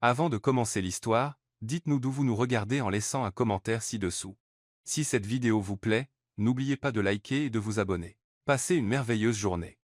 Avant de commencer l'histoire, dites-nous d'où vous nous regardez en laissant un commentaire ci-dessous. Si cette vidéo vous plaît, n'oubliez pas de liker et de vous abonner. Passez une merveilleuse journée.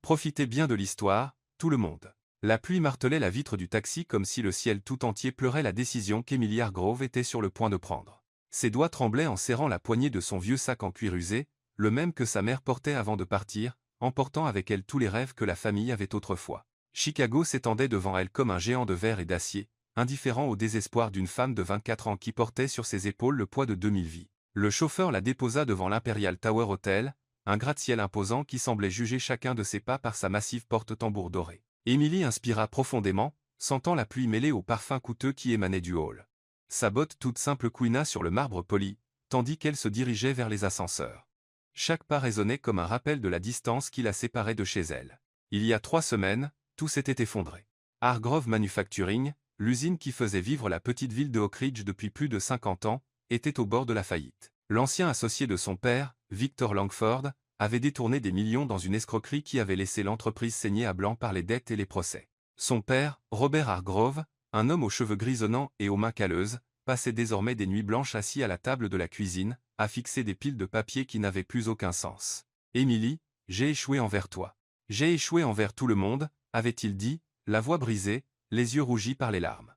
Profitez bien de l'histoire, tout le monde. La pluie martelait la vitre du taxi comme si le ciel tout entier pleurait la décision qu'Emily Hargrove était sur le point de prendre. Ses doigts tremblaient en serrant la poignée de son vieux sac en cuir usé, le même que sa mère portait avant de partir, emportant avec elle tous les rêves que la famille avait autrefois. Chicago s'étendait devant elle comme un géant de verre et d'acier, indifférent au désespoir d'une femme de 24 ans qui portait sur ses épaules le poids de 2000 vies. Le chauffeur la déposa devant l'Imperial Tower Hotel, un gratte-ciel imposant qui semblait juger chacun de ses pas par sa massive porte-tambour dorée. Emily inspira profondément, sentant la pluie mêlée au parfum coûteux qui émanait du hall. Sa botte toute simple couina sur le marbre poli, tandis qu'elle se dirigeait vers les ascenseurs. Chaque pas résonnait comme un rappel de la distance qui la séparait de chez elle. Il y a 3 semaines, tout s'était effondré. Hargrove Manufacturing, l'usine qui faisait vivre la petite ville de Oak Ridge depuis plus de 50 ans, était au bord de la faillite. L'ancien associé de son père, Victor Langford, avait détourné des millions dans une escroquerie qui avait laissé l'entreprise saigner à blanc par les dettes et les procès. Son père, Robert Hargrove, un homme aux cheveux grisonnants et aux mains calleuses, passait désormais des nuits blanches assis à la table de la cuisine, à fixer des piles de papier qui n'avaient plus aucun sens. « Emily, j'ai échoué envers toi. J'ai échoué envers tout le monde », avait-il dit, la voix brisée, les yeux rougis par les larmes.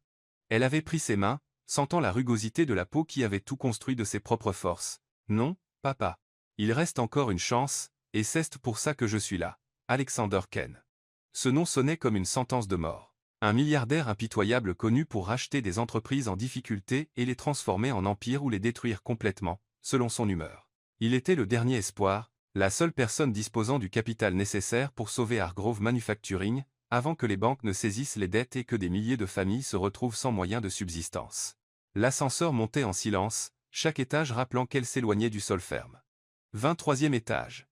Elle avait pris ses mains, sentant la rugosité de la peau qui avait tout construit de ses propres forces. « Non, papa. Il reste encore une chance, et c'est pour ça que je suis là. » Alexander Ken. Ce nom sonnait comme une sentence de mort. Un milliardaire impitoyable connu pour racheter des entreprises en difficulté et les transformer en empires ou les détruire complètement, selon son humeur. Il était le dernier espoir, la seule personne disposant du capital nécessaire pour sauver Hargrove Manufacturing, avant que les banques ne saisissent les dettes et que des milliers de familles se retrouvent sans moyen de subsistance. L'ascenseur montait en silence, chaque étage rappelant qu'elle s'éloignait du sol ferme. 23e étage.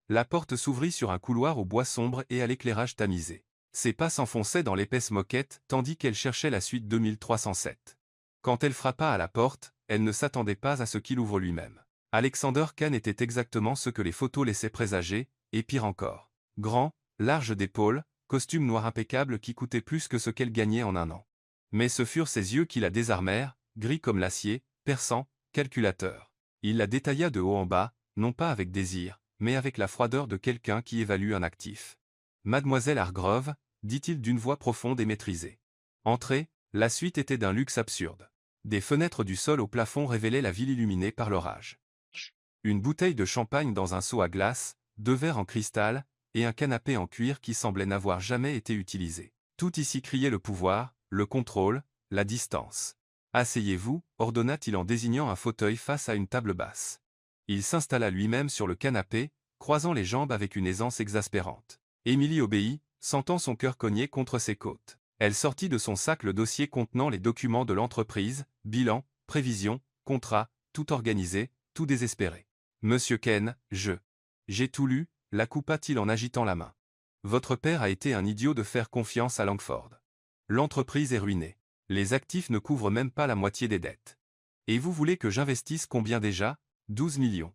La porte s'ouvrit sur un couloir au bois sombre et à l'éclairage tamisé. Ses pas s'enfonçaient dans l'épaisse moquette tandis qu'elle cherchait la suite 2307. Quand elle frappa à la porte, elle ne s'attendait pas à ce qu'il ouvre lui-même. Alexander Kahn était exactement ce que les photos laissaient présager, et pire encore. Grand, large d'épaules, costume noir impeccable qui coûtait plus que ce qu'elle gagnait en un an. Mais ce furent ses yeux qui la désarmèrent, gris comme l'acier, perçants, calculateurs. Il la détailla de haut en bas, non pas avec désir, mais avec la froideur de quelqu'un qui évalue un actif. « Mademoiselle Hargrove », dit-il d'une voix profonde et maîtrisée. Entrez, la suite était d'un luxe absurde. Des fenêtres du sol au plafond révélaient la ville illuminée par l'orage. Une bouteille de champagne dans un seau à glace, 2 verres en cristal, et un canapé en cuir qui semblait n'avoir jamais été utilisé. Tout ici criait le pouvoir, le contrôle, la distance. « Asseyez-vous », ordonna-t-il en désignant un fauteuil face à une table basse. Il s'installa lui-même sur le canapé, croisant les jambes avec une aisance exaspérante. Emily obéit, sentant son cœur cogner contre ses côtes. Elle sortit de son sac le dossier contenant les documents de l'entreprise, bilan, prévision, contrat, tout organisé, tout désespéré. « Monsieur Ken, j'ai tout lu », la coupa-t-il en agitant la main. « Votre père a été un idiot de faire confiance à Langford. L'entreprise est ruinée. Les actifs ne couvrent même pas la moitié des dettes. Et vous voulez que j'investisse combien déjà ? 12 millions. »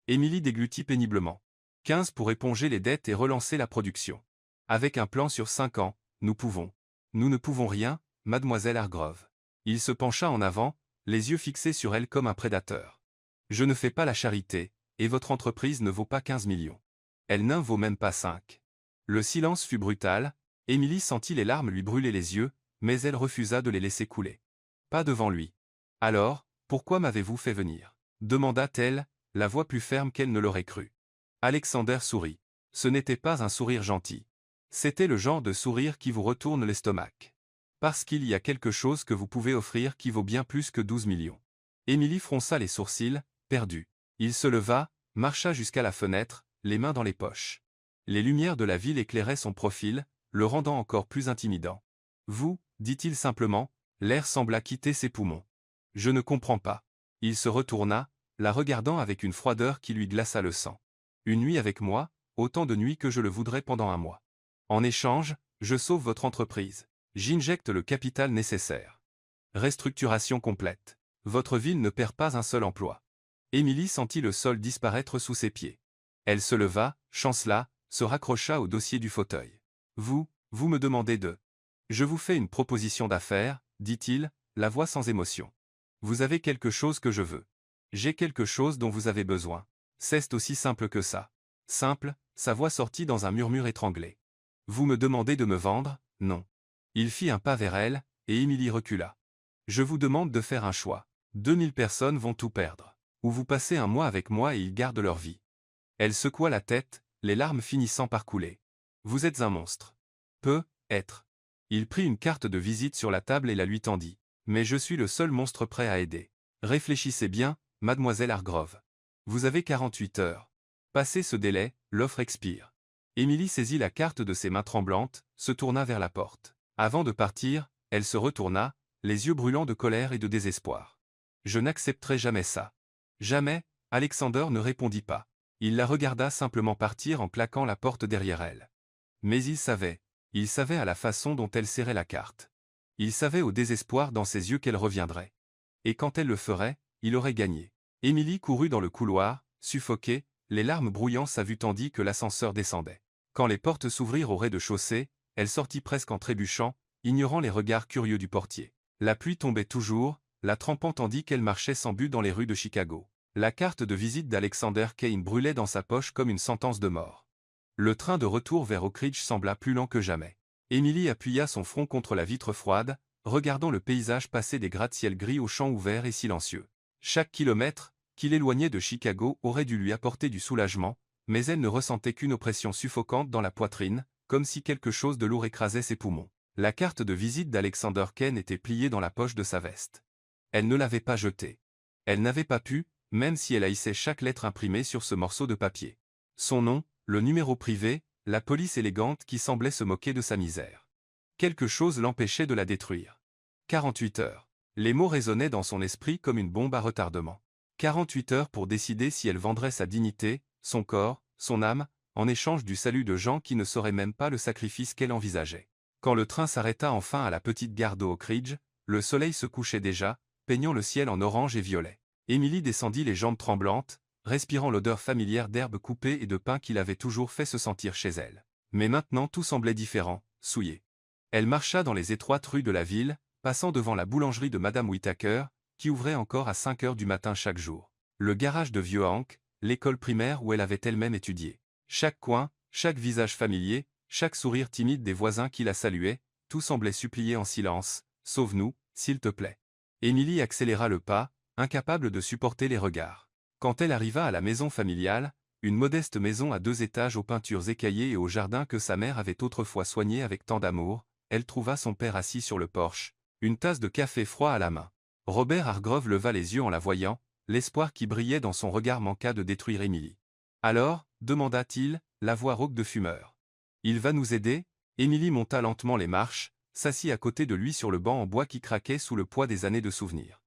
Emily déglutit péniblement. 15 pour éponger les dettes et relancer la production. Avec un plan sur 5 ans, nous pouvons. Nous ne pouvons rien, mademoiselle Hargrove. Il se pencha en avant, les yeux fixés sur elle comme un prédateur. Je ne fais pas la charité, et votre entreprise ne vaut pas 15 millions. Elle n'en vaut même pas 5. Le silence fut brutal, Emily sentit les larmes lui brûler les yeux, mais elle refusa de les laisser couler. Pas devant lui. Alors, pourquoi m'avez-vous fait venir ? Demanda-t-elle, la voix plus ferme qu'elle ne l'aurait cru. Alexander sourit. Ce n'était pas un sourire gentil. C'était le genre de sourire qui vous retourne l'estomac. Parce qu'il y a quelque chose que vous pouvez offrir qui vaut bien plus que 12 millions. Emily fronça les sourcils, perdue. Il se leva, marcha jusqu'à la fenêtre, les mains dans les poches. Les lumières de la ville éclairaient son profil, le rendant encore plus intimidant. « Vous », dit-il simplement, l'air sembla quitter ses poumons. « Je ne comprends pas. » Il se retourna, la regardant avec une froideur qui lui glaça le sang. « Une nuit avec moi, autant de nuits que je le voudrais pendant un mois. En échange, je sauve votre entreprise. J'injecte le capital nécessaire. Restructuration complète. Votre ville ne perd pas un seul emploi. » Emily sentit le sol disparaître sous ses pieds. Elle se leva, chancela, se raccrocha au dossier du fauteuil. « Vous me demandez de... » « Je vous fais une proposition d'affaires, » dit-il, la voix sans émotion. Vous avez quelque chose que je veux. J'ai quelque chose dont vous avez besoin. C'est aussi simple que ça. Simple, sa voix sortit dans un murmure étranglé. Vous me demandez de me vendre? Non. Il fit un pas vers elle, et Émilie recula. Je vous demande de faire un choix. 2000 personnes vont tout perdre. Ou vous passez un mois avec moi et ils gardent leur vie. Elle secoua la tête, les larmes finissant par couler. Vous êtes un monstre. Peut-être. Il prit une carte de visite sur la table et la lui tendit. Mais je suis le seul monstre prêt à aider. Réfléchissez bien, mademoiselle Hargrove. Vous avez 48 heures. Passé ce délai, l'offre expire. Émilie saisit la carte de ses mains tremblantes, se tourna vers la porte. Avant de partir, elle se retourna, les yeux brûlants de colère et de désespoir. Je n'accepterai jamais ça. Jamais, Alexander ne répondit pas. Il la regarda simplement partir en claquant la porte derrière elle. Mais il savait à la façon dont elle serrait la carte. Il savait au désespoir dans ses yeux qu'elle reviendrait. Et quand elle le ferait, il aurait gagné. Émilie courut dans le couloir, suffoquée, les larmes brouillant sa vue tandis que l'ascenseur descendait. Quand les portes s'ouvrirent au rez-de-chaussée, elle sortit presque en trébuchant, ignorant les regards curieux du portier. La pluie tombait toujours, la trempant tandis qu'elle marchait sans but dans les rues de Chicago. La carte de visite d'Alexander Kane brûlait dans sa poche comme une sentence de mort. Le train de retour vers Oak Ridge sembla plus lent que jamais. Émilie appuya son front contre la vitre froide, regardant le paysage passer des gratte-ciel gris aux champs ouverts et silencieux. Chaque kilomètre, qui l'éloignait de Chicago aurait dû lui apporter du soulagement, mais elle ne ressentait qu'une oppression suffocante dans la poitrine, comme si quelque chose de lourd écrasait ses poumons. La carte de visite d'Alexander Kane était pliée dans la poche de sa veste. Elle ne l'avait pas jetée. Elle n'avait pas pu, même si elle haïssait chaque lettre imprimée sur ce morceau de papier. Son nom, le numéro privé, la police élégante qui semblait se moquer de sa misère. Quelque chose l'empêchait de la détruire. 48 heures. Les mots résonnaient dans son esprit comme une bombe à retardement. 48 heures pour décider si elle vendrait sa dignité, son corps, son âme, en échange du salut de gens qui ne sauraient même pas le sacrifice qu'elle envisageait. Quand le train s'arrêta enfin à la petite gare de Oak Ridge, le soleil se couchait déjà, peignant le ciel en orange et violet. Émilie descendit les jambes tremblantes, respirant l'odeur familière d'herbes coupées et de pain qui l'avait toujours fait se sentir chez elle. Mais maintenant tout semblait différent, souillé. Elle marcha dans les étroites rues de la ville, passant devant la boulangerie de Madame Whittaker, qui ouvrait encore à 5 heures du matin chaque jour. Le garage de Vieux Hank, l'école primaire où elle avait elle-même étudié. Chaque coin, chaque visage familier, chaque sourire timide des voisins qui la saluaient, tout semblait supplier en silence, « Sauve-nous, s'il te plaît ». Émilie accéléra le pas, incapable de supporter les regards. Quand elle arriva à la maison familiale, une modeste maison à 2 étages aux peintures écaillées et au jardin que sa mère avait autrefois soigné avec tant d'amour, elle trouva son père assis sur le porche, une tasse de café froid à la main. Robert Hargrove leva les yeux en la voyant, l'espoir qui brillait dans son regard manqua de détruire Émilie. « Alors » demanda-t-il, la voix rauque de fumeur. « Il va nous aider » Émilie monta lentement les marches, s'assit à côté de lui sur le banc en bois qui craquait sous le poids des années de souvenirs.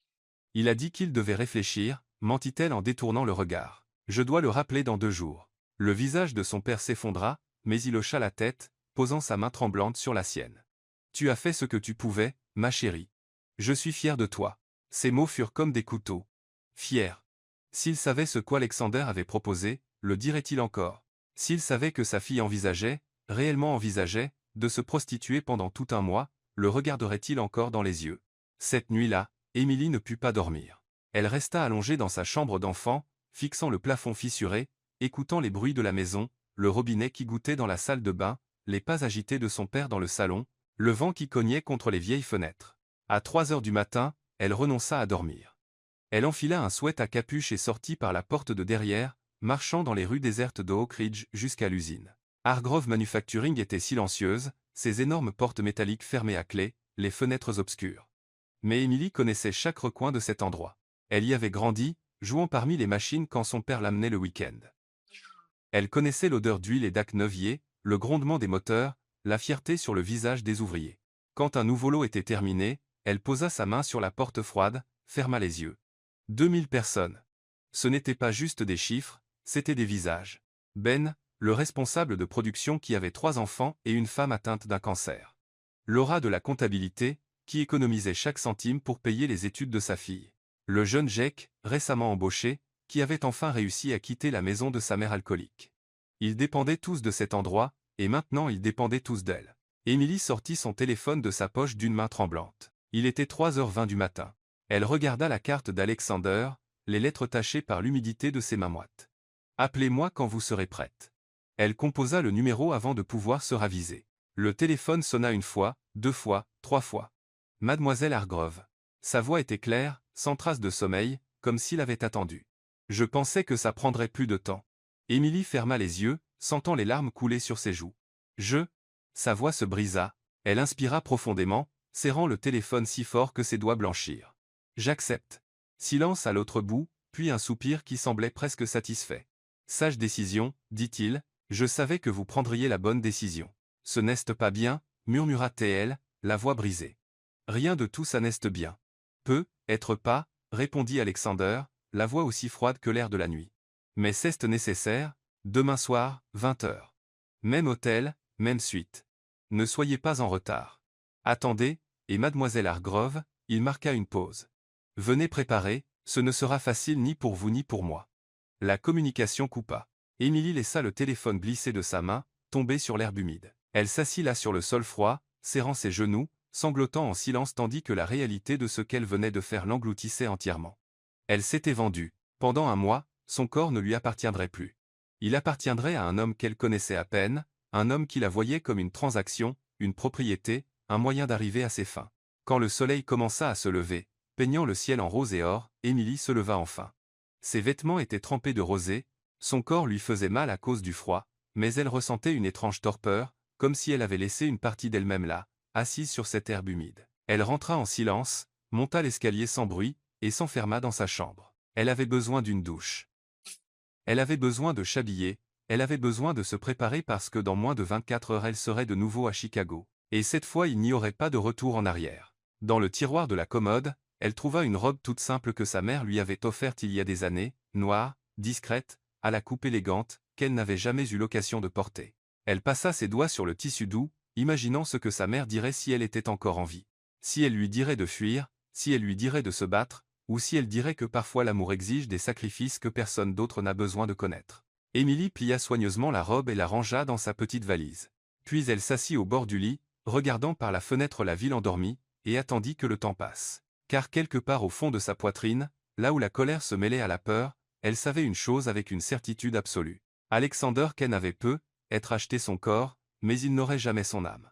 « Il a dit qu'il devait réfléchir » mentit-elle en détournant le regard. « Je dois le rappeler dans 2 jours. » Le visage de son père s'effondra, mais il hocha la tête, posant sa main tremblante sur la sienne. « Tu as fait ce que tu pouvais, ma chérie. Je suis fier de toi. » Ces mots furent comme des couteaux. Fier. S'il savait ce qu'Alexander avait proposé, le dirait-il encore? S'il savait que sa fille envisageait, réellement envisageait, de se prostituer pendant tout un mois, le regarderait-il encore dans les yeux? Cette nuit-là, Émilie ne put pas dormir. Elle resta allongée dans sa chambre d'enfant, fixant le plafond fissuré, écoutant les bruits de la maison, le robinet qui gouttait dans la salle de bain, les pas agités de son père dans le salon, le vent qui cognait contre les vieilles fenêtres. À 3 heures du matin, elle renonça à dormir. Elle enfila un sweat à capuche et sortit par la porte de derrière, marchant dans les rues désertes de Oak Ridge jusqu'à l'usine. Hargrove Manufacturing était silencieuse, ses énormes portes métalliques fermées à clé, les fenêtres obscures. Mais Émilie connaissait chaque recoin de cet endroit. Elle y avait grandi, jouant parmi les machines quand son père l'amenait le week-end. Elle connaissait l'odeur d'huile et d'acnevier, le grondement des moteurs, la fierté sur le visage des ouvriers. Quand un nouveau lot était terminé, elle posa sa main sur la porte froide, ferma les yeux. 2000 personnes. Ce n'étaient pas juste des chiffres, c'étaient des visages. Ben, le responsable de production qui avait 3 enfants et une femme atteinte d'un cancer. Laura de la comptabilité, qui économisait chaque centime pour payer les études de sa fille. Le jeune Jake, récemment embauché, qui avait enfin réussi à quitter la maison de sa mère alcoolique. Ils dépendaient tous de cet endroit, et maintenant ils dépendaient tous d'elle. Émilie sortit son téléphone de sa poche d'une main tremblante. Il était 3h20 du matin. Elle regarda la carte d'Alexander, les lettres tachées par l'humidité de ses mains moites. « Appelez-moi quand vous serez prête. » Elle composa le numéro avant de pouvoir se raviser. Le téléphone sonna une fois, 2 fois, 3 fois. Mademoiselle Hargrove. Sa voix était claire, sans trace de sommeil, comme s'il avait attendu. Je pensais que ça prendrait plus de temps. Émilie ferma les yeux, sentant les larmes couler sur ses joues. Sa voix se brisa. Elle inspira profondément, serrant le téléphone si fort que ses doigts blanchirent. J'accepte. Silence à l'autre bout, puis un soupir qui semblait presque satisfait. Sage décision, dit-il, je savais que vous prendriez la bonne décision. Ce n'est pas bien, murmura-t-elle, la voix brisée. Rien de tout ça n'est bien. Être pas, répondit Alexander, la voix aussi froide que l'air de la nuit. Mais c'est nécessaire, demain soir, 20h. Même hôtel, même suite. Ne soyez pas en retard. Attendez, et mademoiselle Hargrove, il marqua une pause. Venez préparer, ce ne sera facile ni pour vous ni pour moi. La communication coupa. Émilie laissa le téléphone glisser de sa main, tomber sur l'herbe humide. Elle s'assit là sur le sol froid, serrant ses genoux, sanglotant en silence tandis que la réalité de ce qu'elle venait de faire l'engloutissait entièrement. Elle s'était vendue. Pendant un mois, son corps ne lui appartiendrait plus. Il appartiendrait à un homme qu'elle connaissait à peine, un homme qui la voyait comme une transaction, une propriété, un moyen d'arriver à ses fins. Quand le soleil commença à se lever, peignant le ciel en rose et or, Émilie se leva enfin. Ses vêtements étaient trempés de rosée, son corps lui faisait mal à cause du froid, mais elle ressentait une étrange torpeur, comme si elle avait laissé une partie d'elle-même là, assise sur cette herbe humide. Elle rentra en silence, monta l'escalier sans bruit, et s'enferma dans sa chambre. Elle avait besoin d'une douche. Elle avait besoin de s'habiller, elle avait besoin de se préparer parce que dans moins de 24 heures elle serait de nouveau à Chicago. Et cette fois il n'y aurait pas de retour en arrière. Dans le tiroir de la commode, elle trouva une robe toute simple que sa mère lui avait offerte il y a des années, noire, discrète, à la coupe élégante, qu'elle n'avait jamais eu l'occasion de porter. Elle passa ses doigts sur le tissu doux, imaginant ce que sa mère dirait si elle était encore en vie. Si elle lui dirait de fuir, si elle lui dirait de se battre, ou si elle dirait que parfois l'amour exige des sacrifices que personne d'autre n'a besoin de connaître. Émilie plia soigneusement la robe et la rangea dans sa petite valise. Puis elle s'assit au bord du lit, regardant par la fenêtre la ville endormie, et attendit que le temps passe. Car quelque part au fond de sa poitrine, là où la colère se mêlait à la peur, elle savait une chose avec une certitude absolue. Alexander Ken avait peut-être acheté son corps, mais il n'aurait jamais son âme.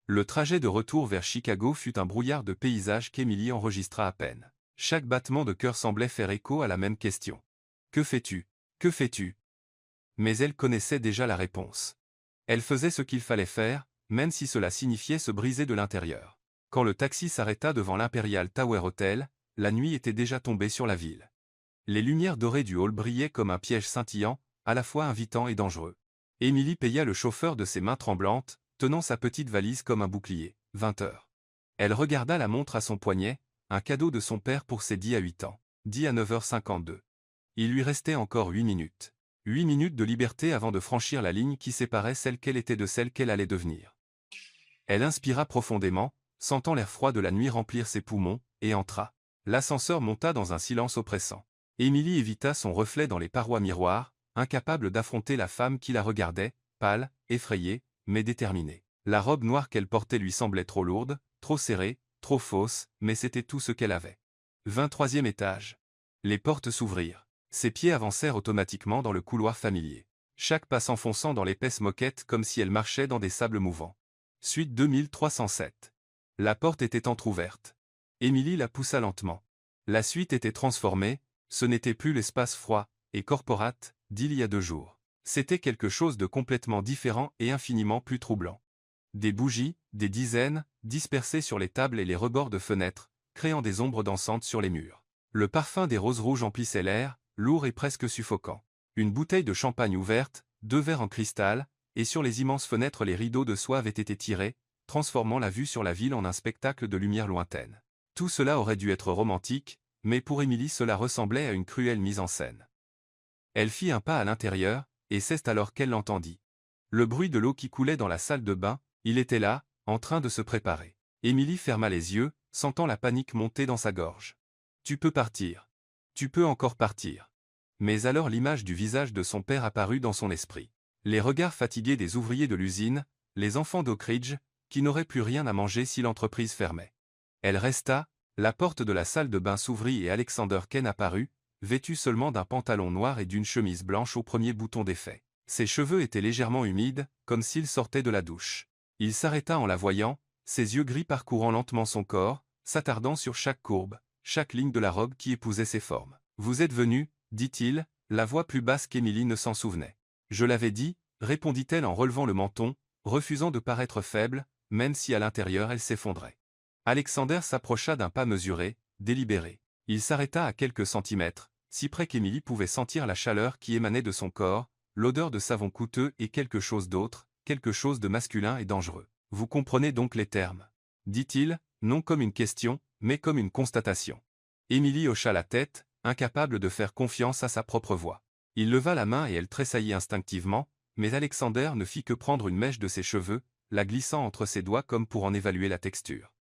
Le trajet de retour vers Chicago fut un brouillard de paysages qu'Émilie enregistra à peine. Chaque battement de cœur semblait faire écho à la même question. Que fais-tu? Que fais-tu? Mais elle connaissait déjà la réponse. Elle faisait ce qu'il fallait faire, même si cela signifiait se briser de l'intérieur. Quand le taxi s'arrêta devant l'Imperial Tower Hotel, la nuit était déjà tombée sur la ville. Les lumières dorées du hall brillaient comme un piège scintillant, à la fois invitant et dangereux. Émilie paya le chauffeur de ses mains tremblantes, tenant sa petite valise comme un bouclier. 20h. Elle regarda la montre à son poignet, un cadeau de son père pour ses 10 à 8 ans. 10 à 9h52. Il lui restait encore 8 minutes. 8 minutes de liberté avant de franchir la ligne qui séparait celle qu'elle était de celle qu'elle allait devenir. Elle inspira profondément, sentant l'air froid de la nuit remplir ses poumons, et entra. L'ascenseur monta dans un silence oppressant. Émilie évita son reflet dans les parois miroirs, incapable d'affronter la femme qui la regardait, pâle, effrayée, mais déterminée. La robe noire qu'elle portait lui semblait trop lourde, trop serrée, trop fausse, mais c'était tout ce qu'elle avait. 23e étage. Les portes s'ouvrirent. Ses pieds avancèrent automatiquement dans le couloir familier. Chaque pas s'enfonçant dans l'épaisse moquette comme si elle marchait dans des sables mouvants. Suite 2307. La porte était entr'ouverte. Émilie la poussa lentement. La suite était transformée, ce n'était plus l'espace froid et corporate d'il y a 2 jours. C'était quelque chose de complètement différent et infiniment plus troublant. Des bougies, des dizaines, dispersées sur les tables et les rebords de fenêtres, créant des ombres dansantes sur les murs. Le parfum des roses rouges emplissait l'air, lourd et presque suffocant. Une bouteille de champagne ouverte, 2 verres en cristal, et sur les immenses fenêtres les rideaux de soie avaient été tirés, transformant la vue sur la ville en un spectacle de lumière lointaine. Tout cela aurait dû être romantique, mais pour Émilie cela ressemblait à une cruelle mise en scène. Elle fit un pas à l'intérieur, et c'est alors qu'elle l'entendit. Le bruit de l'eau qui coulait dans la salle de bain, il était là, en train de se préparer. Émilie ferma les yeux, sentant la panique monter dans sa gorge. « Tu peux partir. Tu peux encore partir. » Mais alors l'image du visage de son père apparut dans son esprit. Les regards fatigués des ouvriers de l'usine, les enfants d'Oak Ridge, qui n'auraient plus rien à manger si l'entreprise fermait. Elle resta, la porte de la salle de bain s'ouvrit et Alexander Kane apparut, vêtu seulement d'un pantalon noir et d'une chemise blanche au premier bouton d'effet. Ses cheveux étaient légèrement humides, comme s'il sortait de la douche. Il s'arrêta en la voyant, ses yeux gris parcourant lentement son corps, s'attardant sur chaque courbe, chaque ligne de la robe qui épousait ses formes. « Vous êtes venu, dit-il, la voix plus basse qu'Émilie ne s'en souvenait. Je l'avais dit, répondit-elle en relevant le menton, refusant de paraître faible, même si à l'intérieur elle s'effondrait. Alexander s'approcha d'un pas mesuré, délibéré. Il s'arrêta à quelques centimètres, si près qu'Émilie pouvait sentir la chaleur qui émanait de son corps, l'odeur de savon coûteux et quelque chose d'autre, quelque chose de masculin et dangereux. Vous comprenez donc les termes, dit-il, non comme une question, mais comme une constatation. Émilie hocha la tête, incapable de faire confiance à sa propre voix. Il leva la main et elle tressaillit instinctivement, mais Alexander ne fit que prendre une mèche de ses cheveux, la glissant entre ses doigts comme pour en évaluer la texture.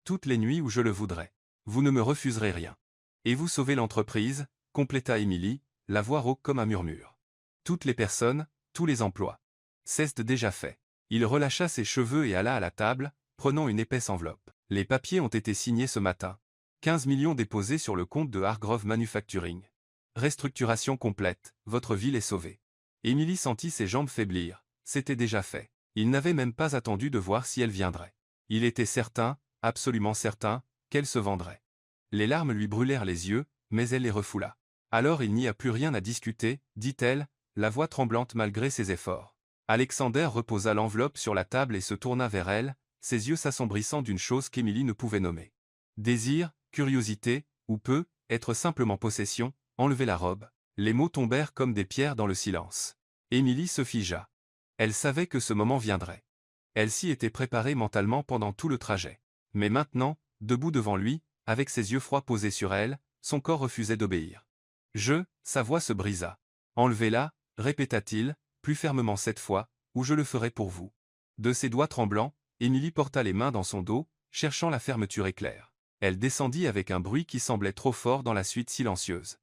Toutes les nuits où je le voudrais. Vous ne me refuserez rien. Et vous sauvez l'entreprise, compléta Émilie, la voix rauque comme un murmure. Toutes les personnes, tous les emplois. C'est déjà fait. Il relâcha ses cheveux et alla à la table, prenant une épaisse enveloppe. Les papiers ont été signés ce matin. 15 millions déposés sur le compte de Hargrove Manufacturing. Restructuration complète, votre ville est sauvée. Émilie sentit ses jambes faiblir, c'était déjà fait. Il n'avait même pas attendu de voir si elle viendrait. Il était certain, absolument certain, qu'elle se vendrait. Les larmes lui brûlèrent les yeux, mais elle les refoula. Alors il n'y a plus rien à discuter, dit-elle, la voix tremblante malgré ses efforts. Alexander reposa l'enveloppe sur la table et se tourna vers elle, ses yeux s'assombrissant d'une chose qu'Émilie ne pouvait nommer. Désir, curiosité, ou peu, être simplement possession, enlever la robe. Les mots tombèrent comme des pierres dans le silence. Émilie se figea. Elle savait que ce moment viendrait. Elle s'y était préparée mentalement pendant tout le trajet. Mais maintenant, debout devant lui, avec ses yeux froids posés sur elle, son corps refusait d'obéir. Sa voix se brisa. Enlevez-la, répéta-t-il, plus fermement cette fois, ou je le ferai pour vous. De ses doigts tremblants, Émilie porta les mains dans son dos, cherchant la fermeture éclair. Elle descendit avec un bruit qui semblait trop fort dans la suite silencieuse.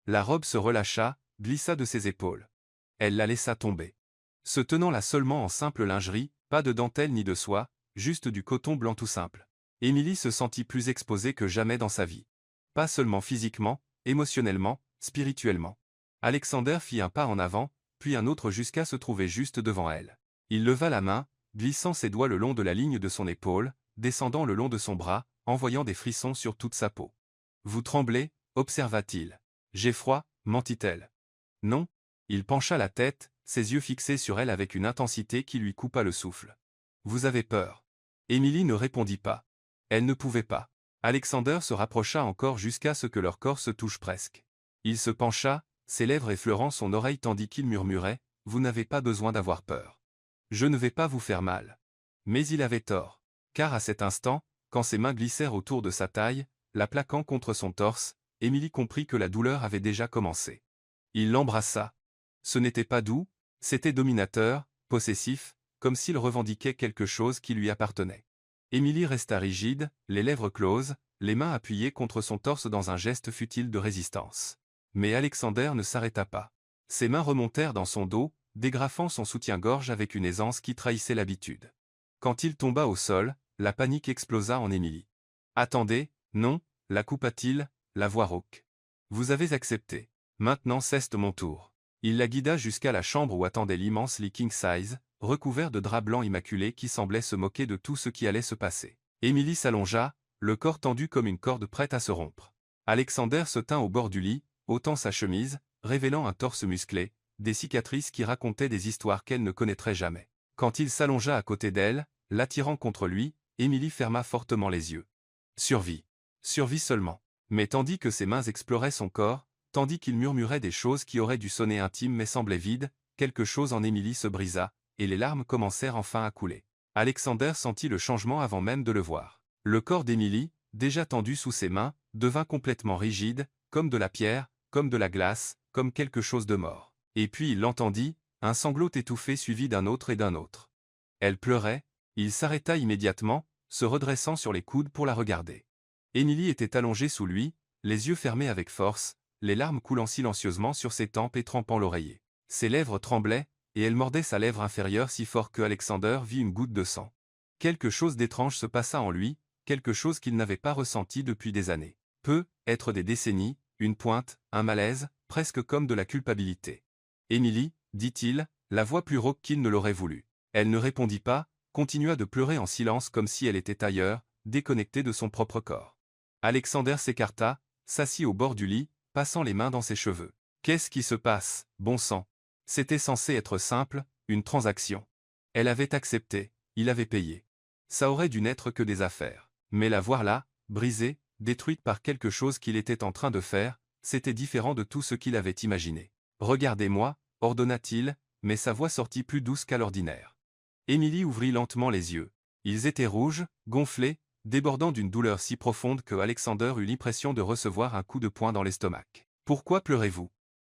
La robe se relâcha, glissa de ses épaules. Elle la laissa tomber. Se tenant là seulement en simple lingerie, pas de dentelle ni de soie, juste du coton blanc tout simple. Émilie se sentit plus exposée que jamais dans sa vie. Pas seulement physiquement, émotionnellement, spirituellement. Alexander fit un pas en avant, puis un autre jusqu'à se trouver juste devant elle. Il leva la main, glissant ses doigts le long de la ligne de son épaule, descendant le long de son bras, envoyant des frissons sur toute sa peau. « Vous tremblez » observa-t-il. « J'ai froid » mentit-elle. « Non » Il pencha la tête, ses yeux fixés sur elle avec une intensité qui lui coupa le souffle. « Vous avez peur » Émilie ne répondit pas. Elle ne pouvait pas. Alexander se rapprocha encore jusqu'à ce que leurs corps se touchent presque. Il se pencha, ses lèvres effleurant son oreille tandis qu'il murmurait « Vous n'avez pas besoin d'avoir peur. Je ne vais pas vous faire mal. » Mais il avait tort. Car à cet instant, quand ses mains glissèrent autour de sa taille, la plaquant contre son torse, Émilie comprit que la douleur avait déjà commencé. Il l'embrassa. Ce n'était pas doux, c'était dominateur, possessif, comme s'il revendiquait quelque chose qui lui appartenait. Émilie resta rigide, les lèvres closes, les mains appuyées contre son torse dans un geste futile de résistance. Mais Alexander ne s'arrêta pas. Ses mains remontèrent dans son dos, dégrafant son soutien-gorge avec une aisance qui trahissait l'habitude. Quand il tomba au sol, la panique explosa en Émilie. « Attendez, non » la coupa-t-il, la voix rauque. « Vous avez accepté. Maintenant c'est mon tour. » Il la guida jusqu'à la chambre où attendait l'immense lit king size, recouvert de draps blancs immaculés qui semblaient se moquer de tout ce qui allait se passer. Émilie s'allongea, le corps tendu comme une corde prête à se rompre. Alexander se tint au bord du lit, ôtant sa chemise, révélant un torse musclé, des cicatrices qui racontaient des histoires qu'elle ne connaîtrait jamais. Quand il s'allongea à côté d'elle, l'attirant contre lui, Émilie ferma fortement les yeux. Survie. Survie seulement. Mais tandis que ses mains exploraient son corps, tandis qu'il murmurait des choses qui auraient dû sonner intimes mais semblaient vides, quelque chose en Émilie se brisa, et les larmes commencèrent enfin à couler. Alexander sentit le changement avant même de le voir. Le corps d'Émilie, déjà tendu sous ses mains, devint complètement rigide, comme de la pierre, comme de la glace, comme quelque chose de mort. Et puis il l'entendit, un sanglot étouffé suivi d'un autre et d'un autre. Elle pleurait, il s'arrêta immédiatement, se redressant sur les coudes pour la regarder. Émilie était allongée sous lui, les yeux fermés avec force, les larmes coulant silencieusement sur ses tempes et trempant l'oreiller. Ses lèvres tremblaient, et elle mordait sa lèvre inférieure si fort que Alexander vit une goutte de sang. Quelque chose d'étrange se passa en lui, quelque chose qu'il n'avait pas ressenti depuis des années. Peut être des décennies, une pointe, un malaise, presque comme de la culpabilité. « Émilie, dit-il, la voix plus rauque qu'il ne l'aurait voulu. Elle ne répondit pas, continua de pleurer en silence comme si elle était ailleurs, déconnectée de son propre corps. Alexander s'écarta, s'assit au bord du lit, passant les mains dans ses cheveux. Qu'est-ce qui se passe, bon sang? C'était censé être simple, une transaction. Elle avait accepté, il avait payé. Ça aurait dû n'être que des affaires. Mais la voir là, brisée, détruite par quelque chose qu'il était en train de faire, c'était différent de tout ce qu'il avait imaginé. Regardez-moi, ordonna-t-il, mais sa voix sortit plus douce qu'à l'ordinaire. Émilie ouvrit lentement les yeux. Ils étaient rouges, gonflés, débordant d'une douleur si profonde que Alexander eut l'impression de recevoir un coup de poing dans l'estomac. « Pourquoi pleurez-vous »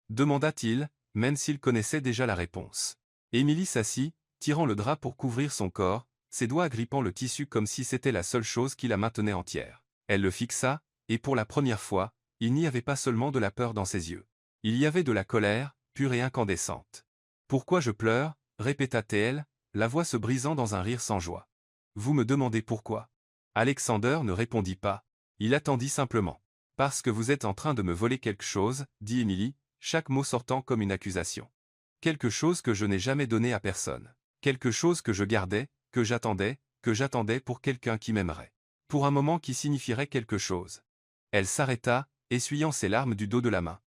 demanda-t-il, même s'il connaissait déjà la réponse. Émilie s'assit, tirant le drap pour couvrir son corps, ses doigts agrippant le tissu comme si c'était la seule chose qui la maintenait entière. Elle le fixa, et pour la première fois, il n'y avait pas seulement de la peur dans ses yeux. Il y avait de la colère, pure et incandescente. « Pourquoi je pleure » répéta-t-elle, la voix se brisant dans un rire sans joie. « Vous me demandez pourquoi » Alexander ne répondit pas. Il attendit simplement. « Parce que vous êtes en train de me voler quelque chose, » dit Émilie, chaque mot sortant comme une accusation. « Quelque chose que je n'ai jamais donné à personne. Quelque chose que je gardais, que j'attendais pour quelqu'un qui m'aimerait. Pour un moment qui signifierait quelque chose. » Elle s'arrêta, essuyant ses larmes du dos de la main.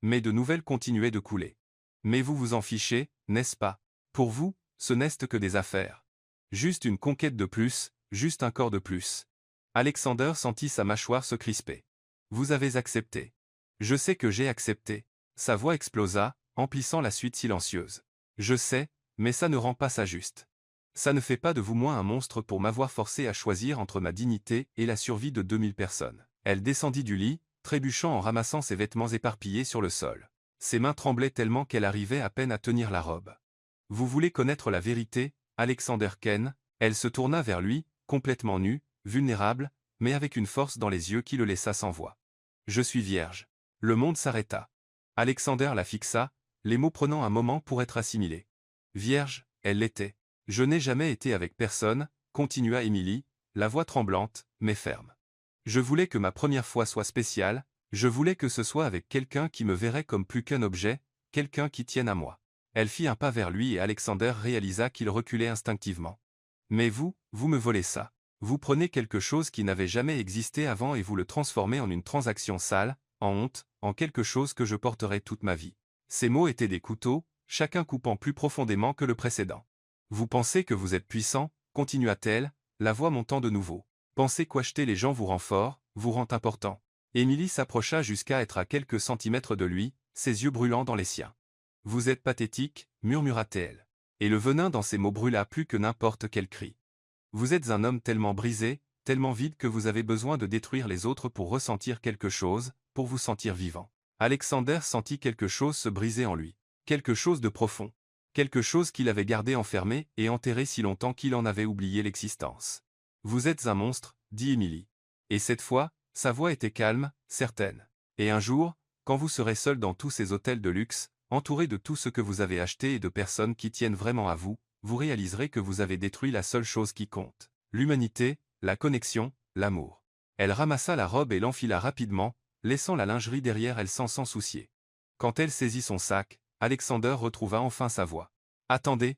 Mais de nouvelles continuaient de couler. « Mais vous vous en fichez, n'est-ce pas? Pour vous, ce n'est que des affaires. Juste une conquête de plus, juste un corps de plus. » Alexander sentit sa mâchoire se crisper. « Vous avez accepté. Je sais que j'ai accepté. » Sa voix explosa, emplissant la suite silencieuse. « Je sais, mais ça ne rend pas ça juste. Ça ne fait pas de vous moins un monstre pour m'avoir forcé à choisir entre ma dignité et la survie de 2000 personnes. » Elle descendit du lit, trébuchant en ramassant ses vêtements éparpillés sur le sol. Ses mains tremblaient tellement qu'elle arrivait à peine à tenir la robe. « Vous voulez connaître la vérité, Alexander Kane ?» Elle se tourna vers lui, complètement nue, vulnérable, mais avec une force dans les yeux qui le laissa sans voix. « Je suis vierge. » Le monde s'arrêta. Alexander la fixa, les mots prenant un moment pour être assimilés. Vierge, elle l'était. « Je n'ai jamais été avec personne, » continua Émilie, la voix tremblante, mais ferme. « Je voulais que ma première fois soit spéciale, je voulais que ce soit avec quelqu'un qui me verrait comme plus qu'un objet, quelqu'un qui tienne à moi. » Elle fit un pas vers lui et Alexander réalisa qu'il reculait instinctivement. « Mais vous me volez ça. Vous prenez quelque chose qui n'avait jamais existé avant et vous le transformez en une transaction sale, en honte, en quelque chose que je porterai toute ma vie. » Ces mots étaient des couteaux, chacun coupant plus profondément que le précédent. « Vous pensez que vous êtes puissant, » continua-t-elle, la voix montant de nouveau. « Pensez qu'acheter les gens vous rend fort, vous rend important. » Émilie s'approcha jusqu'à être à quelques centimètres de lui, ses yeux brûlants dans les siens. « Vous êtes pathétique, » murmura-t-elle. Et le venin dans ses mots brûla plus que n'importe quel cri. « Vous êtes un homme tellement brisé, tellement vide que vous avez besoin de détruire les autres pour ressentir quelque chose, pour vous sentir vivant. » Alexander sentit quelque chose se briser en lui. Quelque chose de profond. Quelque chose qu'il avait gardé enfermé et enterré si longtemps qu'il en avait oublié l'existence. « Vous êtes un monstre, » dit Émilie. Et cette fois, sa voix était calme, certaine. « Et un jour, quand vous serez seul dans tous ces hôtels de luxe, entouré de tout ce que vous avez acheté et de personnes qui tiennent vraiment à vous, vous réaliserez que vous avez détruit la seule chose qui compte. L'humanité, la connexion, l'amour. » Elle ramassa la robe et l'enfila rapidement, laissant la lingerie derrière elle sans s'en soucier. Quand elle saisit son sac, Alexander retrouva enfin sa voix. « Attendez !»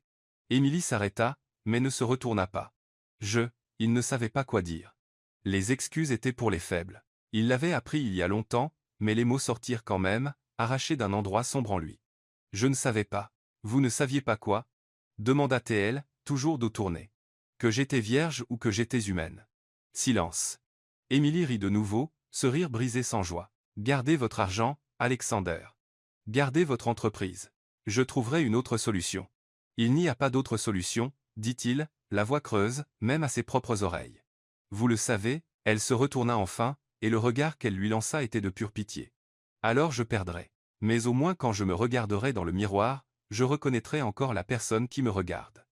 Émilie s'arrêta, mais ne se retourna pas. Il ne savait pas quoi dire. Les excuses étaient pour les faibles. Il l'avait appris il y a longtemps, mais les mots sortirent quand même, arrachés d'un endroit sombre en lui. « Je ne savais pas. » « Vous ne saviez pas quoi » demanda-t-elle, toujours dos tourné. « Que j'étais vierge ou que j'étais humaine ?» Silence. Émilie rit de nouveau, ce rire brisé sans joie. « Gardez votre argent, Alexander. Gardez votre entreprise. Je trouverai une autre solution. » « Il n'y a pas d'autre solution, » dit-il, la voix creuse, même à ses propres oreilles. « Vous le savez ?» Elle se retourna enfin, et le regard qu'elle lui lança était de pure pitié. « Alors je perdrai. Mais au moins quand je me regarderai dans le miroir, je reconnaîtrai encore la personne qui me regarde. »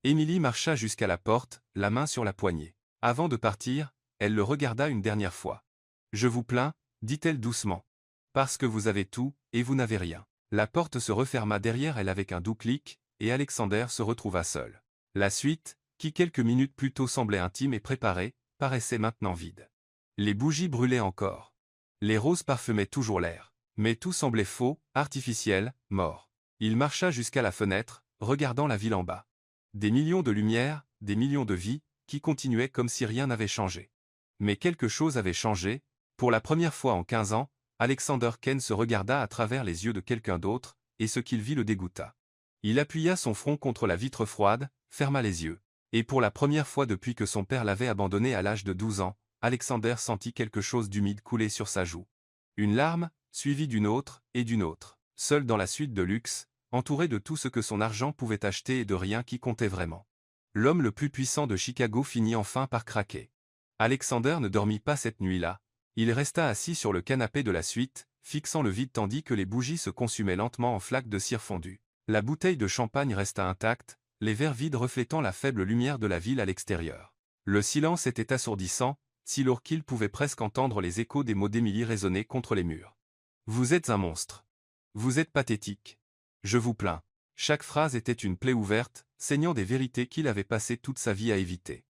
Émilie marcha jusqu'à la porte, la main sur la poignée. Avant de partir, elle le regarda une dernière fois. « Je vous plains, » dit-elle doucement. « Parce que vous avez tout, et vous n'avez rien. » La porte se referma derrière elle avec un doux clic, et Alexander se retrouva seul. La suite, qui quelques minutes plus tôt semblait intime et préparée, paraissait maintenant vide. Les bougies brûlaient encore. Les roses parfumaient toujours l'air. Mais tout semblait faux, artificiel, mort. Il marcha jusqu'à la fenêtre, regardant la ville en bas. Des millions de lumières, des millions de vies, qui continuaient comme si rien n'avait changé. Mais quelque chose avait changé. Pour la première fois en 15 ans, Alexander Kane se regarda à travers les yeux de quelqu'un d'autre, et ce qu'il vit le dégoûta. Il appuya son front contre la vitre froide, ferma les yeux. Et pour la première fois depuis que son père l'avait abandonné à l'âge de 12 ans, Alexander sentit quelque chose d'humide couler sur sa joue. Une larme, suivie d'une autre, et d'une autre. Seul dans la suite de luxe, entouré de tout ce que son argent pouvait acheter et de rien qui comptait vraiment. L'homme le plus puissant de Chicago finit enfin par craquer. Alexander ne dormit pas cette nuit-là. Il resta assis sur le canapé de la suite, fixant le vide tandis que les bougies se consumaient lentement en flaques de cire fondue. La bouteille de champagne resta intacte, les verres vides reflétant la faible lumière de la ville à l'extérieur. Le silence était assourdissant, si lourd qu'il pouvait presque entendre les échos des mots d'Emily résonner contre les murs. Vous êtes un monstre. Vous êtes pathétique. Je vous plains. Chaque phrase était une plaie ouverte, saignant des vérités qu'il avait passé toute sa vie à éviter.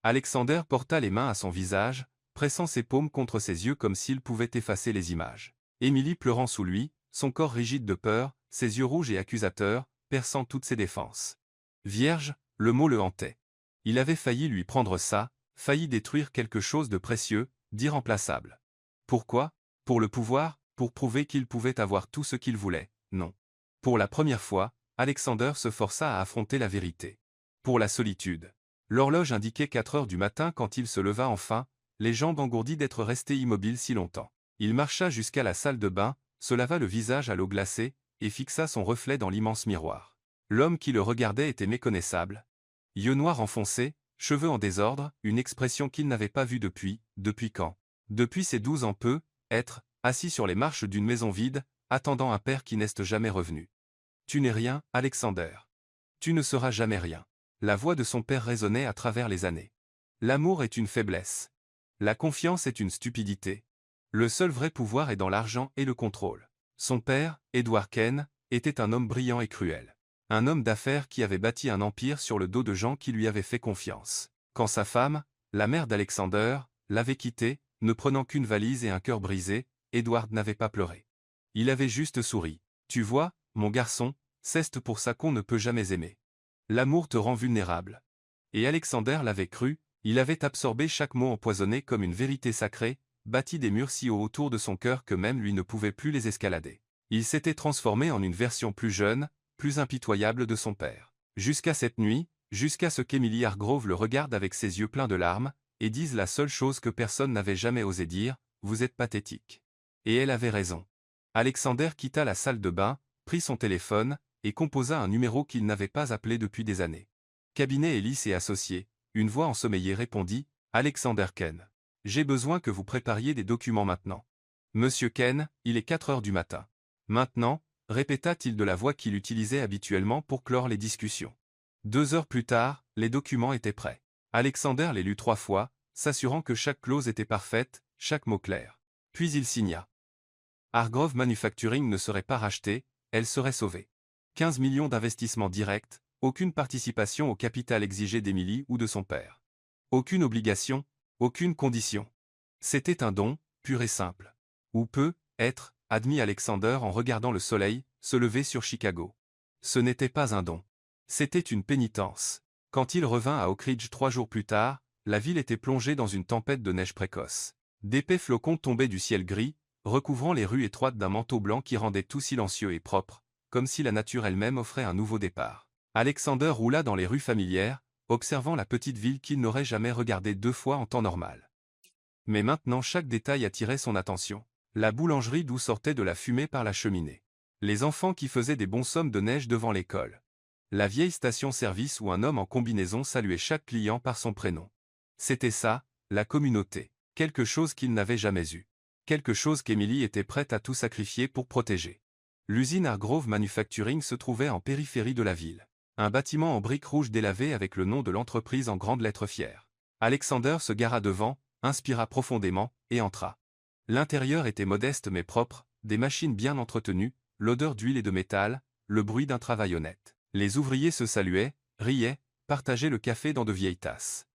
Alexander porta les mains à son visage, pressant ses paumes contre ses yeux comme s'il pouvait effacer les images. Émilie pleurant sous lui, son corps rigide de peur, ses yeux rouges et accusateurs, perçant toutes ses défenses. Vierge, le mot le hantait. Il avait failli lui prendre ça, failli détruire quelque chose de précieux, d'irremplaçable. Pourquoi? Pour le pouvoir, pour prouver qu'il pouvait avoir tout ce qu'il voulait, non. Pour la première fois, Alexander se força à affronter la vérité. Pour la solitude. L'horloge indiquait 4 heures du matin quand il se leva enfin, les jambes engourdies d'être resté immobile si longtemps. Il marcha jusqu'à la salle de bain, se lava le visage à l'eau glacée, et fixa son reflet dans l'immense miroir. L'homme qui le regardait était méconnaissable. Yeux noirs enfoncés, cheveux en désordre, une expression qu'il n'avait pas vue depuis quand? Depuis ses 12 ans peu, être, assis sur les marches d'une maison vide, attendant un père qui n'est jamais revenu. Tu n'es rien, Alexander. Tu ne seras jamais rien. La voix de son père résonnait à travers les années. L'amour est une faiblesse. La confiance est une stupidité. Le seul vrai pouvoir est dans l'argent et le contrôle. Son père, Edward Kane, était un homme brillant et cruel. Un homme d'affaires qui avait bâti un empire sur le dos de gens qui lui avaient fait confiance. Quand sa femme, la mère d'Alexander, l'avait quitté, ne prenant qu'une valise et un cœur brisé, Edward n'avait pas pleuré. Il avait juste souri. Tu vois, mon garçon, c'est pour ça qu'on ne peut jamais aimer. L'amour te rend vulnérable. Et Alexander l'avait cru, il avait absorbé chaque mot empoisonné comme une vérité sacrée, bâti des murs si hauts autour de son cœur que même lui ne pouvait plus les escalader. Il s'était transformé en une version plus jeune, plus impitoyable de son père. Jusqu'à cette nuit, jusqu'à ce qu'Emily Hargrove le regarde avec ses yeux pleins de larmes, et dise la seule chose que personne n'avait jamais osé dire, vous êtes pathétique. Et elle avait raison. Alexander quitta la salle de bain, prit son téléphone, et composa un numéro qu'il n'avait pas appelé depuis des années. Cabinet Ellis et associés, une voix ensommeillée répondit, Alexander Kane. J'ai besoin que vous prépariez des documents maintenant. Monsieur Kane, il est 4 heures du matin. Maintenant, répéta-t-il de la voix qu'il utilisait habituellement pour clore les discussions. 2 heures plus tard, les documents étaient prêts. Alexander les lut 3 fois, s'assurant que chaque clause était parfaite, chaque mot clair. Puis il signa. Hargrove Manufacturing ne serait pas racheté, elle serait sauvée. 15 millions d'investissements directs, aucune participation au capital exigé d'Emily ou de son père. Aucune obligation, aucune condition. C'était un don, pur et simple. Ou peut être, admit Alexander en regardant le soleil se lever sur Chicago. Ce n'était pas un don. C'était une pénitence. Quand il revint à Oak Ridge 3 jours plus tard, la ville était plongée dans une tempête de neige précoce. D'épais flocons tombaient du ciel gris, recouvrant les rues étroites d'un manteau blanc qui rendait tout silencieux et propre, comme si la nature elle-même offrait un nouveau départ. Alexander roula dans les rues familières, observant la petite ville qu'il n'aurait jamais regardée 2 fois en temps normal. Mais maintenant chaque détail attirait son attention. La boulangerie d'où sortait de la fumée par la cheminée. Les enfants qui faisaient des bonshommes de neige devant l'école. La vieille station-service où un homme en combinaison saluait chaque client par son prénom. C'était ça, la communauté. Quelque chose qu'il n'avait jamais eu. Quelque chose qu'Emily était prête à tout sacrifier pour protéger. L'usine Hargrove Manufacturing se trouvait en périphérie de la ville. Un bâtiment en briques rouges délavées avec le nom de l'entreprise en grandes lettres fières. Alexander se gara devant, inspira profondément, et entra. L'intérieur était modeste mais propre, des machines bien entretenues, l'odeur d'huile et de métal, le bruit d'un travail honnête. Les ouvriers se saluaient, riaient, partageaient le café dans de vieilles tasses.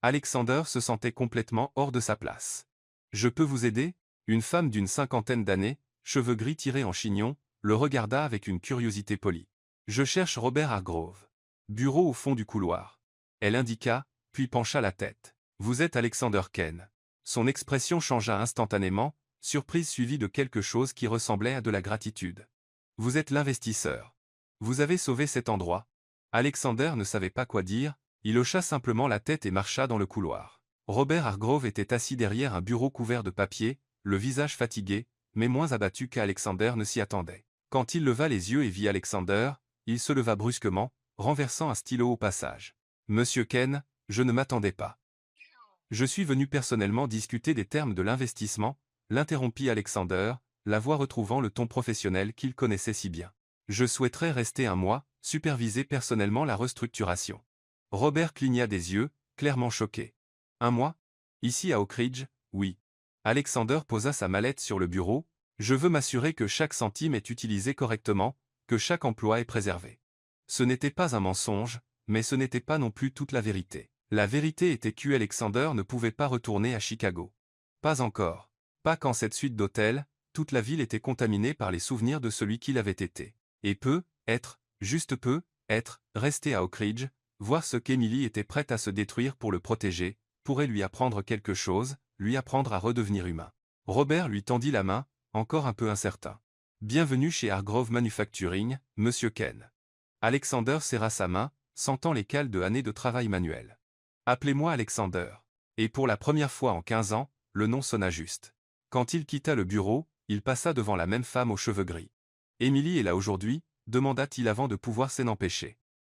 Alexander se sentait complètement hors de sa place. « Je peux vous aider ?» Une femme d'une cinquantaine d'années, cheveux gris tirés en chignon, le regarda avec une curiosité polie. « Je cherche Robert Hargrove. Bureau au fond du couloir. » Elle indiqua, puis pencha la tête. « Vous êtes Alexander Kane. » Son expression changea instantanément, surprise suivie de quelque chose qui ressemblait à de la gratitude. « Vous êtes l'investisseur. Vous avez sauvé cet endroit. » Alexander ne savait pas quoi dire, il hocha simplement la tête et marcha dans le couloir. Robert Hargrove était assis derrière un bureau couvert de papier, le visage fatigué, mais moins abattu qu'Alexander ne s'y attendait. Quand il leva les yeux et vit Alexander, il se leva brusquement, renversant un stylo au passage. « Monsieur Kane, je ne m'attendais pas. Je suis venu personnellement discuter des termes de l'investissement, » l'interrompit Alexander, la voix retrouvant le ton professionnel qu'il connaissait si bien. « Je souhaiterais rester un mois, superviser personnellement la restructuration. » Robert cligna des yeux, clairement choqué. « Un mois? Ici à Oak Ridge? Oui. » Alexander posa sa mallette sur le bureau. « Je veux m'assurer que chaque centime est utilisé correctement, que chaque emploi est préservé. » Ce n'était pas un mensonge, mais ce n'était pas non plus toute la vérité. La vérité était qu'Alexander ne pouvait pas retourner à Chicago. Pas encore. Pas quand cette suite d'hôtels, toute la ville était contaminée par les souvenirs de celui qu'il avait été. Et juste peut, resté à Oak Ridge, voir ce qu'Emily était prête à se détruire pour le protéger, pourrait lui apprendre quelque chose, lui apprendre à redevenir humain. Robert lui tendit la main, encore un peu incertain. « Bienvenue chez Hargrove Manufacturing, Monsieur Kane. » Alexander serra sa main, sentant les cales de années de travail manuel. « Appelez-moi Alexander. » Et pour la première fois en 15 ans, le nom sonna juste. Quand il quitta le bureau, il passa devant la même femme aux cheveux gris. « Emily est là aujourd'hui ?» demanda-t-il avant de pouvoir s'en empêcher.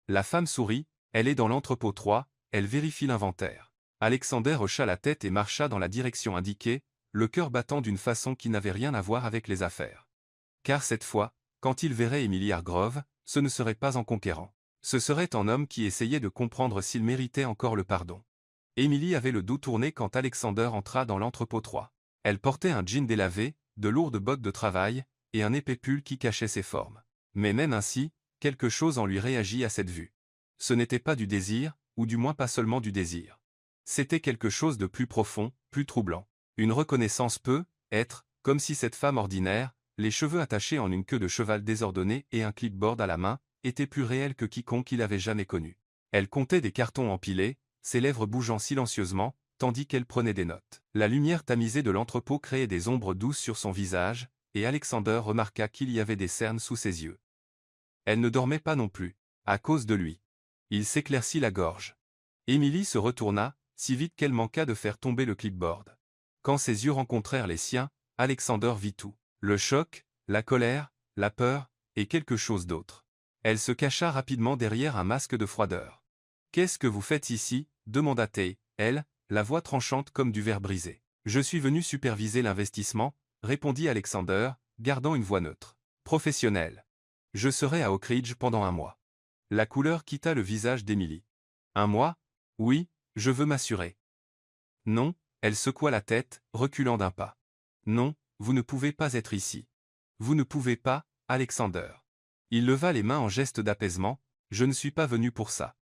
La femme sourit. « Elle est dans l'entrepôt 3, elle vérifie l'inventaire. » Alexander hocha la tête et marcha dans la direction indiquée, le cœur battant d'une façon qui n'avait rien à voir avec les affaires. Car cette fois, quand il verrait Emily Hargrove, ce ne serait pas en conquérant. Ce serait en homme qui essayait de comprendre s'il méritait encore le pardon. Emily avait le dos tourné quand Alexander entra dans l'entrepôt 3. Elle portait un jean délavé, de lourdes bottes de travail, et un épais pull qui cachait ses formes. Mais même ainsi, quelque chose en lui réagit à cette vue. Ce n'était pas du désir, ou du moins pas seulement du désir. C'était quelque chose de plus profond, plus troublant. Une reconnaissance comme si cette femme ordinaire, les cheveux attachés en une queue de cheval désordonnée et un clipboard à la main, était plus réelle que quiconque il avait jamais connu. Elle comptait des cartons empilés, ses lèvres bougeant silencieusement, tandis qu'elle prenait des notes. La lumière tamisée de l'entrepôt créait des ombres douces sur son visage, et Alexander remarqua qu'il y avait des cernes sous ses yeux. Elle ne dormait pas non plus, à cause de lui. Il s'éclaircit la gorge. Emily se retourna, si vite qu'elle manqua de faire tomber le clipboard. Quand ses yeux rencontrèrent les siens, Alexander vit tout. Le choc, la colère, la peur, et quelque chose d'autre. Elle se cacha rapidement derrière un masque de froideur. « Qu'est-ce que vous faites ici ?» demanda-t-elle, la voix tranchante comme du verre brisé. « Je suis venu superviser l'investissement », répondit Alexander, gardant une voix neutre. « Professionnel. Je serai à Oak Ridge pendant un mois. » La couleur quitta le visage d'Emily. « Un mois ? Oui, je veux m'assurer. » « Non », elle secoua la tête, reculant d'un pas. « Non, vous ne pouvez pas être ici. Vous ne pouvez pas, Alexander. » Il leva les mains en geste d'apaisement. « Je ne suis pas venu pour ça.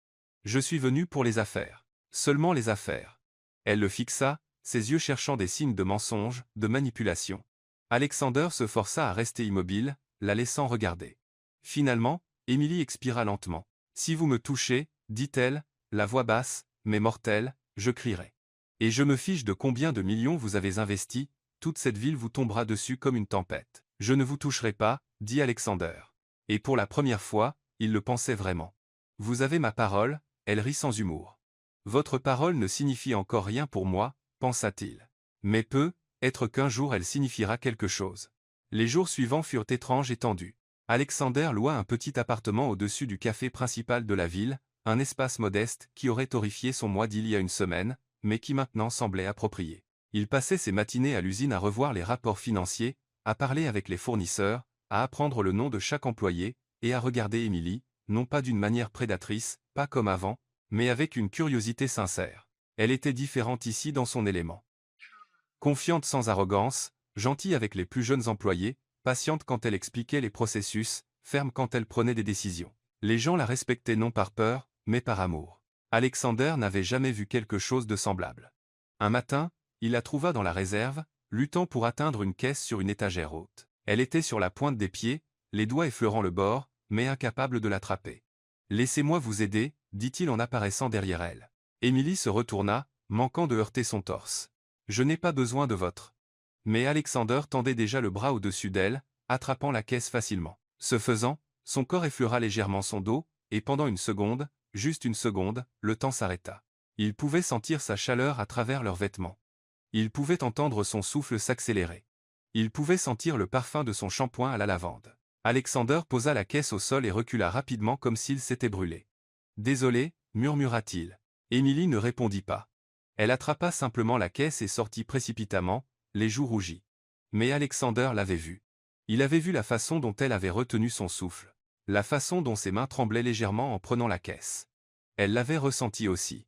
Je suis venu pour les affaires. Seulement les affaires. » Elle le fixa, ses yeux cherchant des signes de mensonge, de manipulation. Alexander se força à rester immobile, la laissant regarder. Finalement, Emily expira lentement. « Si vous me touchez, dit-elle, la voix basse, mais mortelle, je crierai. Et je me fiche de combien de millions vous avez investi, toute cette ville vous tombera dessus comme une tempête. Je ne vous toucherai pas, dit Alexander. » Et pour la première fois, il le pensait vraiment. « Vous avez ma parole ?» Elle rit sans humour. « Votre parole ne signifie encore rien pour moi, pensa-t-il. Mais être qu'un jour elle signifiera quelque chose. » Les jours suivants furent étranges et tendus. Alexander loua un petit appartement au-dessus du café principal de la ville, un espace modeste qui aurait horrifié son moi d'il y a une semaine, mais qui maintenant semblait approprié. Il passait ses matinées à l'usine à revoir les rapports financiers, à parler avec les fournisseurs, à apprendre le nom de chaque employé, et à regarder Emily, non pas d'une manière prédatrice, pas comme avant, mais avec une curiosité sincère. Elle était différente ici dans son élément. Confiante sans arrogance, gentille avec les plus jeunes employés, patiente quand elle expliquait les processus, ferme quand elle prenait des décisions. Les gens la respectaient non par peur, mais par amour. Alexander n'avait jamais vu quelque chose de semblable. Un matin, il la trouva dans la réserve, luttant pour atteindre une caisse sur une étagère haute. Elle était sur la pointe des pieds, les doigts effleurant le bord, mais incapable de l'attraper. « Laissez-moi vous aider », dit-il en apparaissant derrière elle. Emily se retourna, manquant de heurter son torse. « Je n'ai pas besoin de votre. » Mais Alexander tendait déjà le bras au-dessus d'elle, attrapant la caisse facilement. Ce faisant, son corps effleura légèrement son dos, et pendant une seconde, juste une seconde, le temps s'arrêta. Il pouvait sentir sa chaleur à travers leurs vêtements. Il pouvait entendre son souffle s'accélérer. Il pouvait sentir le parfum de son shampoing à la lavande. Alexander posa la caisse au sol et recula rapidement comme s'il s'était brûlé. « Désolé », murmura-t-il. Emily ne répondit pas. Elle attrapa simplement la caisse et sortit précipitamment, les joues rougies. Mais Alexander l'avait vue. Il avait vu la façon dont elle avait retenu son souffle. La façon dont ses mains tremblaient légèrement en prenant la caisse. Elle l'avait ressenti aussi.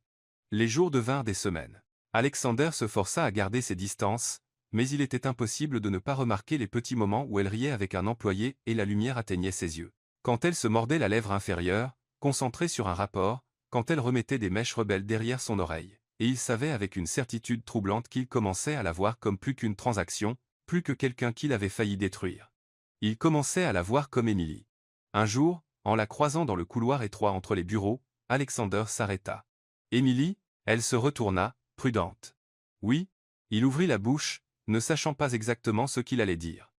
Les jours devinrent des semaines. Alexander se força à garder ses distances, mais il était impossible de ne pas remarquer les petits moments où elle riait avec un employé et la lumière atteignait ses yeux. Quand elle se mordait la lèvre inférieure, concentrée sur un rapport, quand elle remettait des mèches rebelles derrière son oreille. Et il savait avec une certitude troublante qu'il commençait à la voir comme plus qu'une transaction, plus que quelqu'un qu'il avait failli détruire. Il commençait à la voir comme Emily. Un jour, en la croisant dans le couloir étroit entre les bureaux, Alexander s'arrêta. Emily, elle se retourna, prudente. Oui, il ouvrit la bouche, ne sachant pas exactement ce qu'il allait dire.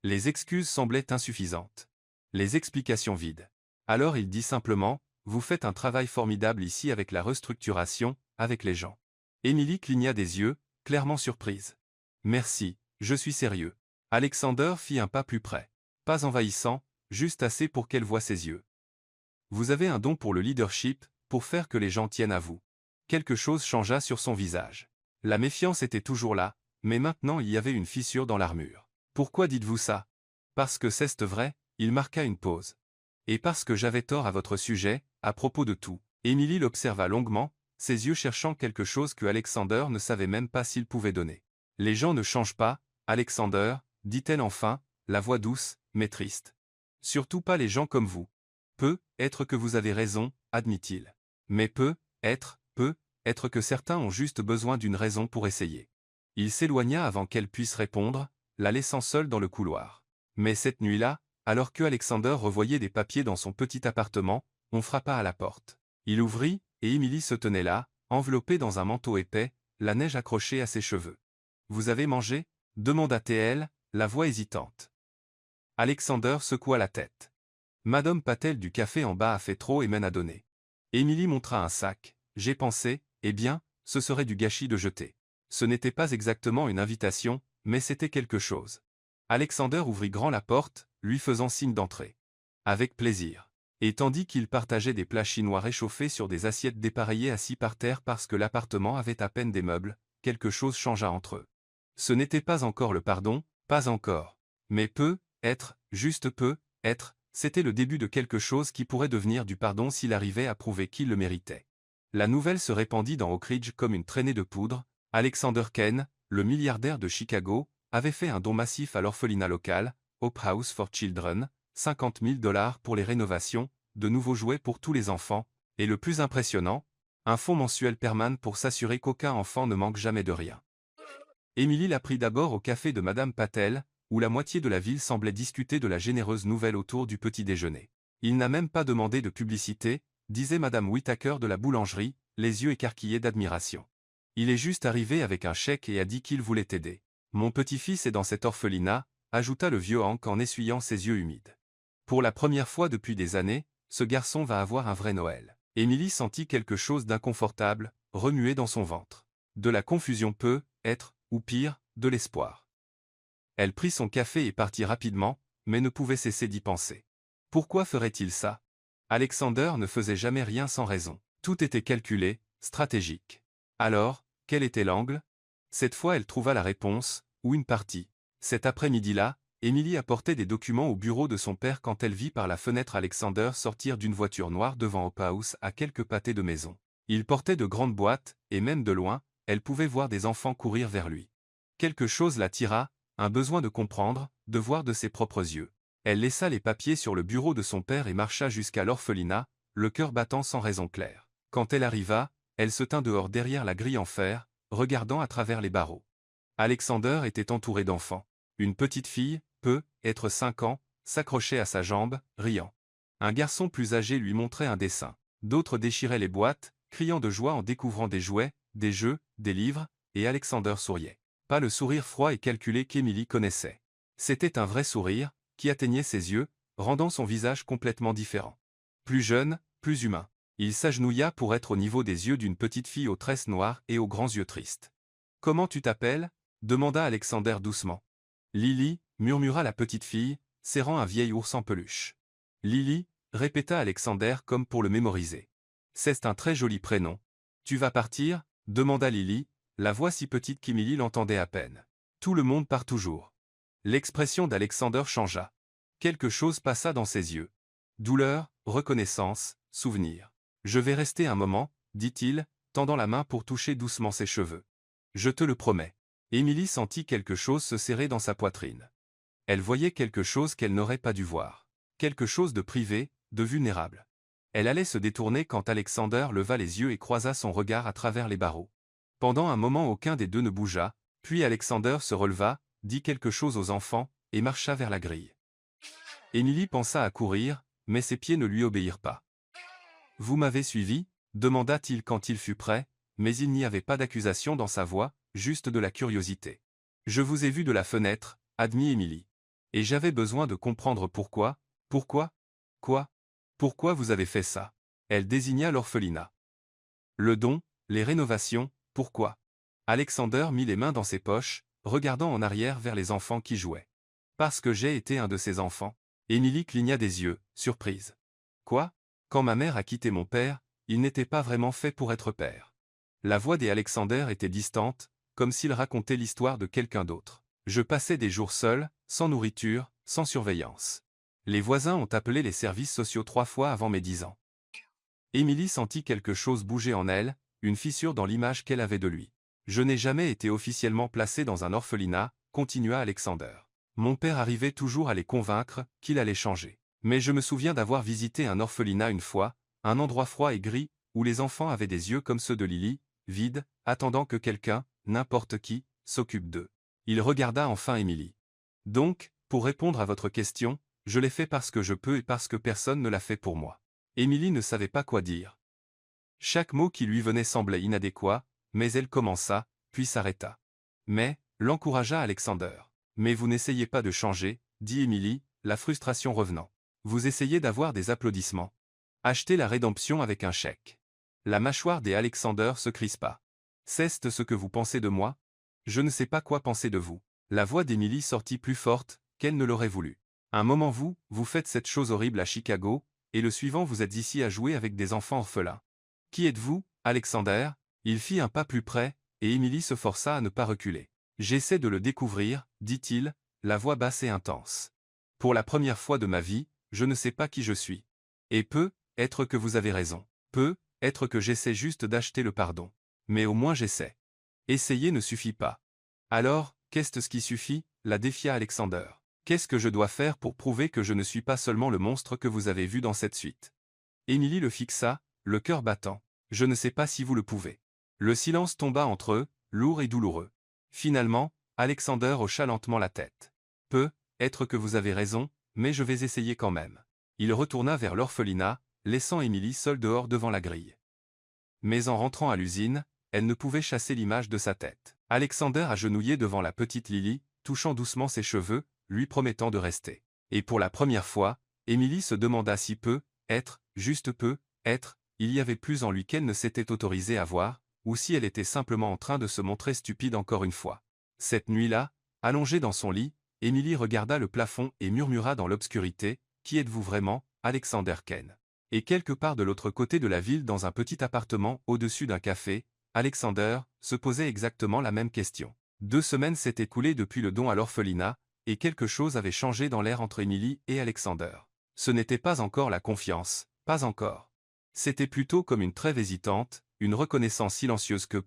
Les excuses semblaient insuffisantes. Les explications vides. Alors il dit simplement, « Vous faites un travail formidable ici avec la restructuration, avec les gens. » Emily cligna des yeux, clairement surprise. « Merci, je suis sérieux. » Alexander fit un pas plus près. Pas envahissant, juste assez pour qu'elle voie ses yeux. « Vous avez un don pour le leadership, pour faire que les gens tiennent à vous. » Quelque chose changea sur son visage. La méfiance était toujours là, mais maintenant il y avait une fissure dans l'armure. « Pourquoi dites-vous ça ? » Parce que c'est vrai, il marqua une pause. « Et parce que j'avais tort à votre sujet, à propos de tout. » Emily l'observa longuement, ses yeux cherchant quelque chose que Alexander ne savait même pas s'il pouvait donner. « Les gens ne changent pas, Alexander, » dit-elle enfin, la voix douce, mais triste. « Surtout pas les gens comme vous. Peut-être que vous avez raison, admit-il. Mais peut-être que certains ont juste besoin d'une raison pour essayer. » Il s'éloigna avant qu'elle puisse répondre, la laissant seule dans le couloir. Mais cette nuit-là, alors que Alexander revoyait des papiers dans son petit appartement, on frappa à la porte. Il ouvrit, et Emily se tenait là, enveloppée dans un manteau épais, la neige accrochée à ses cheveux. « Vous avez mangé » demanda-t-elle, la voix hésitante. Alexander secoua la tête. « Madame Patel du café en bas a fait trop et mène à donner. » Emily montra un sac. « J'ai pensé, eh bien, ce serait du gâchis de jeter. » Ce n'était pas exactement une invitation, mais c'était quelque chose. Alexander ouvrit grand la porte, lui faisant signe d'entrer. Avec plaisir. Et tandis qu'il partageait des plats chinois réchauffés sur des assiettes dépareillées assis par terre parce que l'appartement avait à peine des meubles, quelque chose changea entre eux. Ce n'était pas encore le pardon, pas encore. Mais peut-être, juste peut-être, c'était le début de quelque chose qui pourrait devenir du pardon s'il arrivait à prouver qu'il le méritait. La nouvelle se répandit dans Oak Ridge comme une traînée de poudre. Alexander Kane, le milliardaire de Chicago, avait fait un don massif à l'orphelinat local, Hope House for Children, $50 000 pour les rénovations, de nouveaux jouets pour tous les enfants, et le plus impressionnant, un fonds mensuel permanent pour s'assurer qu'aucun enfant ne manque jamais de rien. Emily l'apprit d'abord au café de Madame Patel, où la moitié de la ville semblait discuter de la généreuse nouvelle autour du petit déjeuner. Il n'a même pas demandé de publicité, disait Madame Whittaker de la boulangerie, les yeux écarquillés d'admiration. Il est juste arrivé avec un chèque et a dit qu'il voulait t'aider. Mon petit-fils est dans cet orphelinat, ajouta le vieux Hank en essuyant ses yeux humides. Pour la première fois depuis des années, ce garçon va avoir un vrai Noël. Emily sentit quelque chose d'inconfortable, remuer dans son ventre. De la confusion peut-être, ou pire, de l'espoir. Elle prit son café et partit rapidement, mais ne pouvait cesser d'y penser. Pourquoi ferait-il ça? Alexander ne faisait jamais rien sans raison. Tout était calculé, stratégique. Alors, quel était l'angle? Cette fois elle trouva la réponse, ou une partie. Cet après-midi-là, Emily apportait des documents au bureau de son père quand elle vit par la fenêtre Alexander sortir d'une voiture noire devant Hope House à quelques pâtés de maison. Il portait de grandes boîtes, et même de loin, elle pouvait voir des enfants courir vers lui. Quelque chose l'attira, un besoin de comprendre, de voir de ses propres yeux. Elle laissa les papiers sur le bureau de son père et marcha jusqu'à l'orphelinat, le cœur battant sans raison claire. Quand elle arriva, elle se tint dehors derrière la grille en fer, regardant à travers les barreaux. Alexander était entouré d'enfants. Une petite fille, être 5 ans, s'accrochait à sa jambe, riant. Un garçon plus âgé lui montrait un dessin. D'autres déchiraient les boîtes, criant de joie en découvrant des jouets, des jeux, des livres, et Alexander souriait. Pas le sourire froid et calculé qu'Emily connaissait. C'était un vrai sourire, qui atteignait ses yeux, rendant son visage complètement différent. Plus jeune, plus humain. Il s'agenouilla pour être au niveau des yeux d'une petite fille aux tresses noires et aux grands yeux tristes. « Comment tu t'appelles » demanda Alexander doucement. « Lily » murmura la petite fille, serrant un vieil ours en peluche. « Lily » répéta Alexander comme pour le mémoriser. « C'est un très joli prénom. »« Tu vas partir » demanda Lily, la voix si petite qu'Emily l'entendait à peine. « Tout le monde part toujours. » L'expression d'Alexander changea. Quelque chose passa dans ses yeux. Douleur, reconnaissance, souvenir. « Je vais rester un moment, » dit-il, tendant la main pour toucher doucement ses cheveux. « Je te le promets. » Emily sentit quelque chose se serrer dans sa poitrine. Elle voyait quelque chose qu'elle n'aurait pas dû voir. Quelque chose de privé, de vulnérable. Elle allait se détourner quand Alexander leva les yeux et croisa son regard à travers les barreaux. Pendant un moment aucun des deux ne bougea, puis Alexander se releva, dit quelque chose aux enfants, et marcha vers la grille. Emily pensa à courir, mais ses pieds ne lui obéirent pas. « Vous m'avez suivi » demanda-t-il quand il fut prêt, mais il n'y avait pas d'accusation dans sa voix, juste de la curiosité. « Je vous ai vu de la fenêtre » admit Emily. « Et j'avais besoin de comprendre pourquoi. »« Pourquoi ?»« Quoi ? Pourquoi vous avez fait ça ?» Elle désigna l'orphelinat. « Le don, les rénovations, pourquoi ?» Alexander mit les mains dans ses poches, regardant en arrière vers les enfants qui jouaient. « Parce que j'ai été un de ces enfants. » Emily cligna des yeux, surprise. « Quoi ? Quand ma mère a quitté mon père, il n'était pas vraiment fait pour être père. » La voix d'Alexander était distante, comme s'il racontait l'histoire de quelqu'un d'autre. « Je passais des jours seul, sans nourriture, sans surveillance. Les voisins ont appelé les services sociaux 3 fois avant mes 10 ans. » Emily sentit quelque chose bouger en elle, une fissure dans l'image qu'elle avait de lui. « Je n'ai jamais été officiellement placé dans un orphelinat, » continua Alexander. « Mon père arrivait toujours à les convaincre qu'il allait changer. Mais je me souviens d'avoir visité un orphelinat une fois, un endroit froid et gris, où les enfants avaient des yeux comme ceux de Lily, vides, attendant que quelqu'un, n'importe qui, s'occupe d'eux. » Il regarda enfin Emily. « Donc, pour répondre à votre question, je l'ai fait parce que je peux et parce que personne ne l'a fait pour moi. » Emily ne savait pas quoi dire. Chaque mot qui lui venait semblait inadéquat, mais elle commença, puis s'arrêta. Mais, l'encouragea Alexander. « Mais vous n'essayez pas de changer, » dit Emily, la frustration revenant. « Vous essayez d'avoir des applaudissements. Achetez la rédemption avec un chèque. » La mâchoire d'Alexander se crispa. « C'est ce que vous pensez de moi ? Je ne sais pas quoi penser de vous. » La voix d'Emily sortit plus forte qu'elle ne l'aurait voulu. « Un moment vous faites cette chose horrible à Chicago, et le suivant vous êtes ici à jouer avec des enfants orphelins. Qui êtes-vous, Alexander ?» Il fit un pas plus près, et Emily se força à ne pas reculer. « J'essaie de le découvrir, » dit-il, la voix basse et intense. « Pour la première fois de ma vie, je ne sais pas qui je suis. Et peut-être que vous avez raison. Peut-être que j'essaie juste d'acheter le pardon. Mais au moins j'essaie. Essayer ne suffit pas. » « Alors, qu'est-ce qui suffit ?» la défia Alexander. « Qu'est-ce que je dois faire pour prouver que je ne suis pas seulement le monstre que vous avez vu dans cette suite ?» Emily le fixa, le cœur battant. « Je ne sais pas si vous le pouvez. » Le silence tomba entre eux, lourd et douloureux. Finalement, Alexander hocha lentement la tête. « Peut-être que vous avez raison, mais je vais essayer quand même. » Il retourna vers l'orphelinat, laissant Emily seule dehors devant la grille. Mais en rentrant à l'usine, elle ne pouvait chasser l'image de sa tête. Alexander agenouillé devant la petite Lily, touchant doucement ses cheveux, lui promettant de rester. Et pour la première fois, Emily se demanda si juste il y avait plus en lui qu'elle ne s'était autorisée à voir, ou si elle était simplement en train de se montrer stupide encore une fois. Cette nuit-là, allongée dans son lit, Emily regarda le plafond et murmura dans l'obscurité, « Qui êtes-vous vraiment, Alexander Kane ?» Et quelque part de l'autre côté de la ville dans un petit appartement au-dessus d'un café, Alexander se posait exactement la même question. 2 semaines s'étaient écoulées depuis le don à l'orphelinat, et quelque chose avait changé dans l'air entre Emily et Alexander. Ce n'était pas encore la confiance, pas encore. C'était plutôt comme une trêve hésitante, une reconnaissance silencieuse que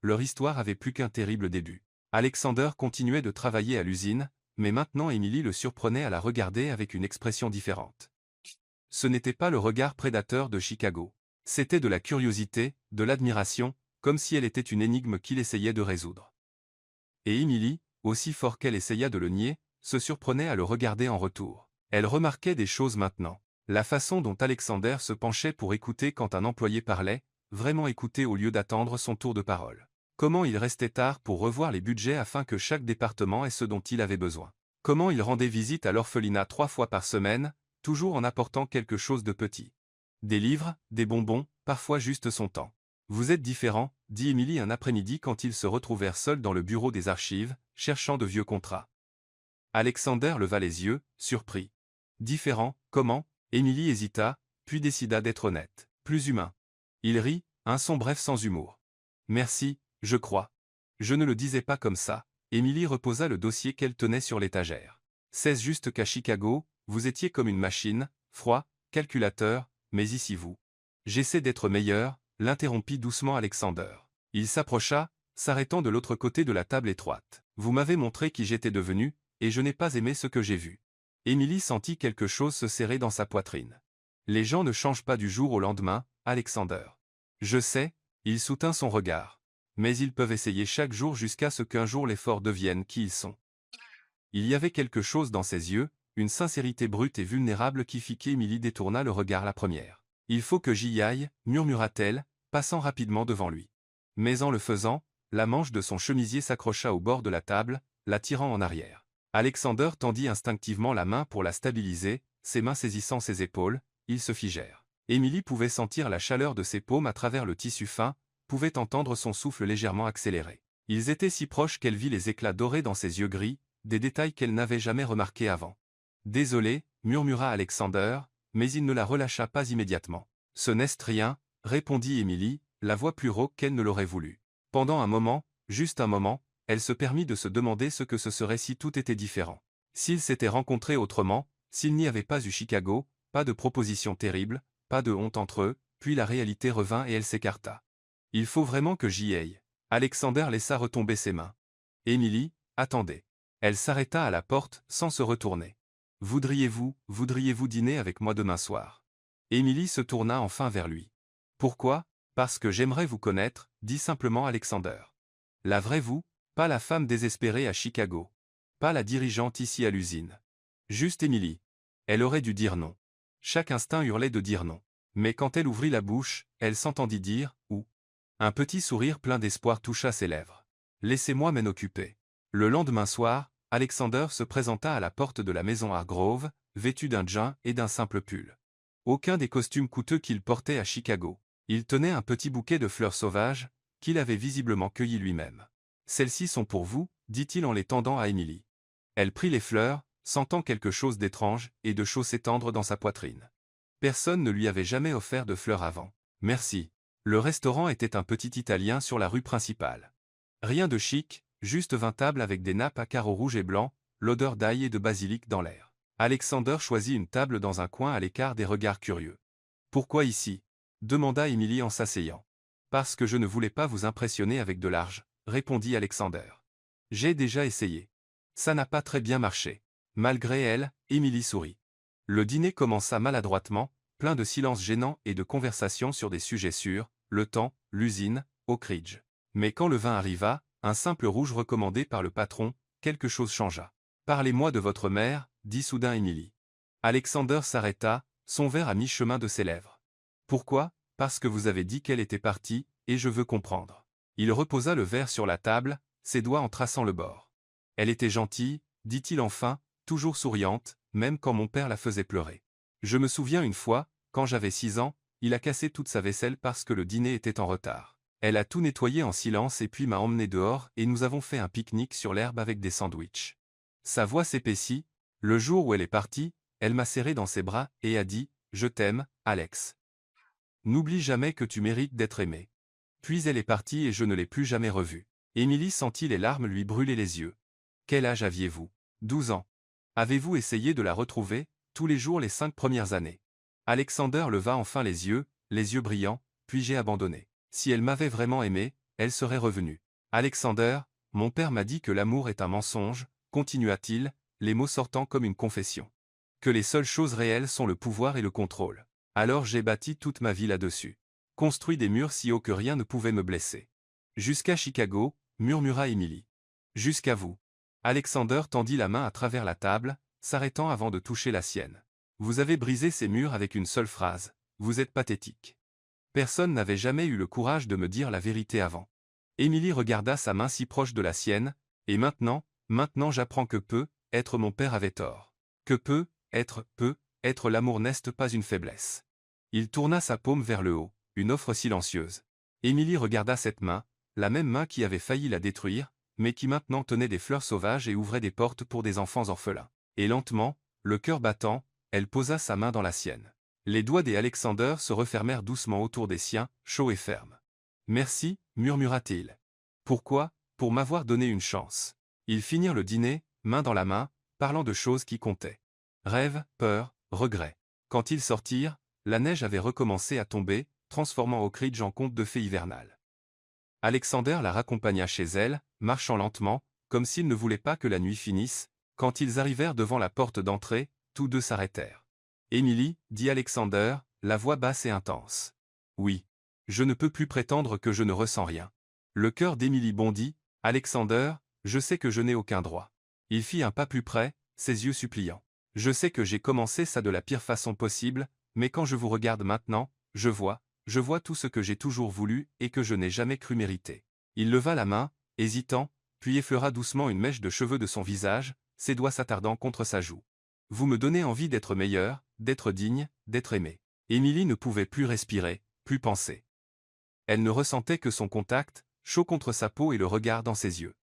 leur histoire avait plus qu'un terrible début. Alexander continuait de travailler à l'usine, mais maintenant Emily le surprenait à la regarder avec une expression différente. Ce n'était pas le regard prédateur de Chicago. C'était de la curiosité, de l'admiration, comme si elle était une énigme qu'il essayait de résoudre. Et Emily, aussi fort qu'elle essaya de le nier, se surprenait à le regarder en retour. Elle remarquait des choses maintenant. La façon dont Alexander se penchait pour écouter quand un employé parlait, vraiment écouter au lieu d'attendre son tour de parole. Comment il restait tard pour revoir les budgets afin que chaque département ait ce dont il avait besoin. Comment il rendait visite à l'orphelinat 3 fois par semaine, toujours en apportant quelque chose de petit. Des livres, des bonbons, parfois juste son temps. Vous êtes différent, dit Emily un après-midi quand ils se retrouvèrent seuls dans le bureau des archives, cherchant de vieux contrats. Alexander leva les yeux, surpris. Différent, comment? Emily hésita, puis décida d'être honnête. Plus humain. Il rit, un son bref sans humour. Merci, je crois. Je ne le disais pas comme ça. Emily reposa le dossier qu'elle tenait sur l'étagère. C'est juste qu'à Chicago, vous étiez comme une machine, froid, calculateur, mais ici vous. J'essaie d'être meilleur, l'interrompit doucement Alexander. Il s'approcha, s'arrêtant de l'autre côté de la table étroite. Vous m'avez montré qui j'étais devenu, et je n'ai pas aimé ce que j'ai vu. Emily sentit quelque chose se serrer dans sa poitrine. Les gens ne changent pas du jour au lendemain, Alexander. Je sais, il soutint son regard. Mais ils peuvent essayer chaque jour jusqu'à ce qu'un jour l'effort devienne qui ils sont. Il y avait quelque chose dans ses yeux, une sincérité brute et vulnérable qui fit qu'Emily détourna le regard la première. Il faut que j'y aille, murmura-t-elle, passant rapidement devant lui. Mais en le faisant, la manche de son chemisier s'accrocha au bord de la table, la tirant en arrière. Alexander tendit instinctivement la main pour la stabiliser, ses mains saisissant ses épaules, ils se figèrent. Emily pouvait sentir la chaleur de ses paumes à travers le tissu fin, pouvait entendre son souffle légèrement accéléré. Ils étaient si proches qu'elle vit les éclats dorés dans ses yeux gris, des détails qu'elle n'avait jamais remarqués avant. Désolé, murmura Alexander, mais il ne la relâcha pas immédiatement. Ce n'est rien, répondit Emily, la voix plus rauque qu'elle ne l'aurait voulu. Pendant un moment, juste un moment, elle se permit de se demander ce que ce serait si tout était différent. S'ils s'étaient rencontrés autrement, s'il n'y avait pas eu Chicago, pas de proposition terrible, pas de honte entre eux, puis la réalité revint et elle s'écarta. Il faut vraiment que j'y aille. Alexander laissa retomber ses mains. Emily, attendez. Elle s'arrêta à la porte, sans se retourner. Voudriez-vous dîner avec moi demain soir? Emily se tourna enfin vers lui. Pourquoi? Parce que j'aimerais vous connaître, dit simplement Alexander. La vraie vous, pas la femme désespérée à Chicago. Pas la dirigeante ici à l'usine. Juste Emily. Elle aurait dû dire non. Chaque instinct hurlait de dire non. Mais quand elle ouvrit la bouche, elle s'entendit dire « ou ». Un petit sourire plein d'espoir toucha ses lèvres. Laissez-moi m'en occuper. Le lendemain soir, Alexander se présenta à la porte de la maison Hargrove, vêtu d'un jean et d'un simple pull. Aucun des costumes coûteux qu'il portait à Chicago. Il tenait un petit bouquet de fleurs sauvages, qu'il avait visiblement cueilli lui-même. Celles-ci sont pour vous, dit-il en les tendant à Emily. Elle prit les fleurs, sentant quelque chose d'étrange et de chaud s'étendre dans sa poitrine. Personne ne lui avait jamais offert de fleurs avant. Merci. Le restaurant était un petit italien sur la rue principale. Rien de chic, juste 20 tables avec des nappes à carreaux rouges et blancs, l'odeur d'ail et de basilic dans l'air. Alexander choisit une table dans un coin à l'écart des regards curieux. « Pourquoi ici ?» demanda Emily en s'asseyant. « Parce que je ne voulais pas vous impressionner avec de l'argent, » répondit Alexander. « J'ai déjà essayé. Ça n'a pas très bien marché. » Malgré elle, Emily sourit. Le dîner commença maladroitement, plein de silence gênant et de conversations sur des sujets sûrs, le temps, l'usine, Oak Ridge. Mais quand le vin arriva, un simple rouge recommandé par le patron, quelque chose changea. « Parlez-moi de votre mère, » dit soudain Emily. Alexander s'arrêta, son verre à mi-chemin de ses lèvres. « Pourquoi? Parce que vous avez dit qu'elle était partie, et je veux comprendre. » Il reposa le verre sur la table, ses doigts en traçant le bord. « Elle était gentille, » dit-il enfin, toujours souriante, même quand mon père la faisait pleurer. Je me souviens une fois, quand j'avais 6 ans, il a cassé toute sa vaisselle parce que le dîner était en retard. Elle a tout nettoyé en silence et puis m'a emmené dehors et nous avons fait un pique-nique sur l'herbe avec des sandwichs. Sa voix s'épaissit. Le jour où elle est partie, elle m'a serré dans ses bras et a dit « Je t'aime, Alex. N'oublie jamais que tu mérites d'être aimé. » Puis elle est partie et je ne l'ai plus jamais revue. Emily sentit les larmes lui brûler les yeux. Quel âge aviez-vous? 12 ans. Avez-vous essayé de la retrouver, tous les jours les 5 premières années? Alexander leva enfin les yeux brillants, puis j'ai abandonné. Si elle m'avait vraiment aimé, elle serait revenue. Alexander, mon père m'a dit que l'amour est un mensonge, continua-t-il, les mots sortant comme une confession. Que les seules choses réelles sont le pouvoir et le contrôle. Alors j'ai bâti toute ma vie là-dessus. Construit des murs si hauts que rien ne pouvait me blesser. Jusqu'à Chicago, murmura Emily. Jusqu'à vous. Alexander tendit la main à travers la table, s'arrêtant avant de toucher la sienne. Vous avez brisé ces murs avec une seule phrase. Vous êtes pathétique. Personne n'avait jamais eu le courage de me dire la vérité avant. Emily regarda sa main si proche de la sienne, et maintenant j'apprends que être mon père avait tort. Que peut être l'amour n'est pas une faiblesse. Il tourna sa paume vers le haut, une offre silencieuse. Emily regarda cette main, la même main qui avait failli la détruire, mais qui maintenant tenait des fleurs sauvages et ouvrait des portes pour des enfants orphelins. Et lentement, le cœur battant, elle posa sa main dans la sienne. Les doigts des Alexander se refermèrent doucement autour des siens, chauds et fermes. Merci, murmura-t-il. Pourquoi? Pour m'avoir donné une chance. Ils finirent le dîner, main dans la main, parlant de choses qui comptaient. Rêve, peur, regret. Quand ils sortirent, la neige avait recommencé à tomber, transformant Oak Ridge en conte de fées hivernales. Alexander la raccompagna chez elle, marchant lentement, comme s'il ne voulait pas que la nuit finisse. Quand ils arrivèrent devant la porte d'entrée, tous deux s'arrêtèrent. « Emily, dit Alexander, la voix basse et intense. Oui. Je ne peux plus prétendre que je ne ressens rien. » Le cœur d'Emily bondit. « Alexander, je sais que je n'ai aucun droit. » Il fit un pas plus près, ses yeux suppliants. « Je sais que j'ai commencé ça de la pire façon possible, mais quand je vous regarde maintenant, je vois tout ce que j'ai toujours voulu et que je n'ai jamais cru mériter. » Il leva la main, hésitant, puis effleura doucement une mèche de cheveux de son visage, ses doigts s'attardant contre sa joue. « Vous me donnez envie d'être meilleur, d'être digne, d'être aimé. » Emily ne pouvait plus respirer, plus penser. Elle ne ressentait que son contact, chaud contre sa peau et le regard dans ses yeux.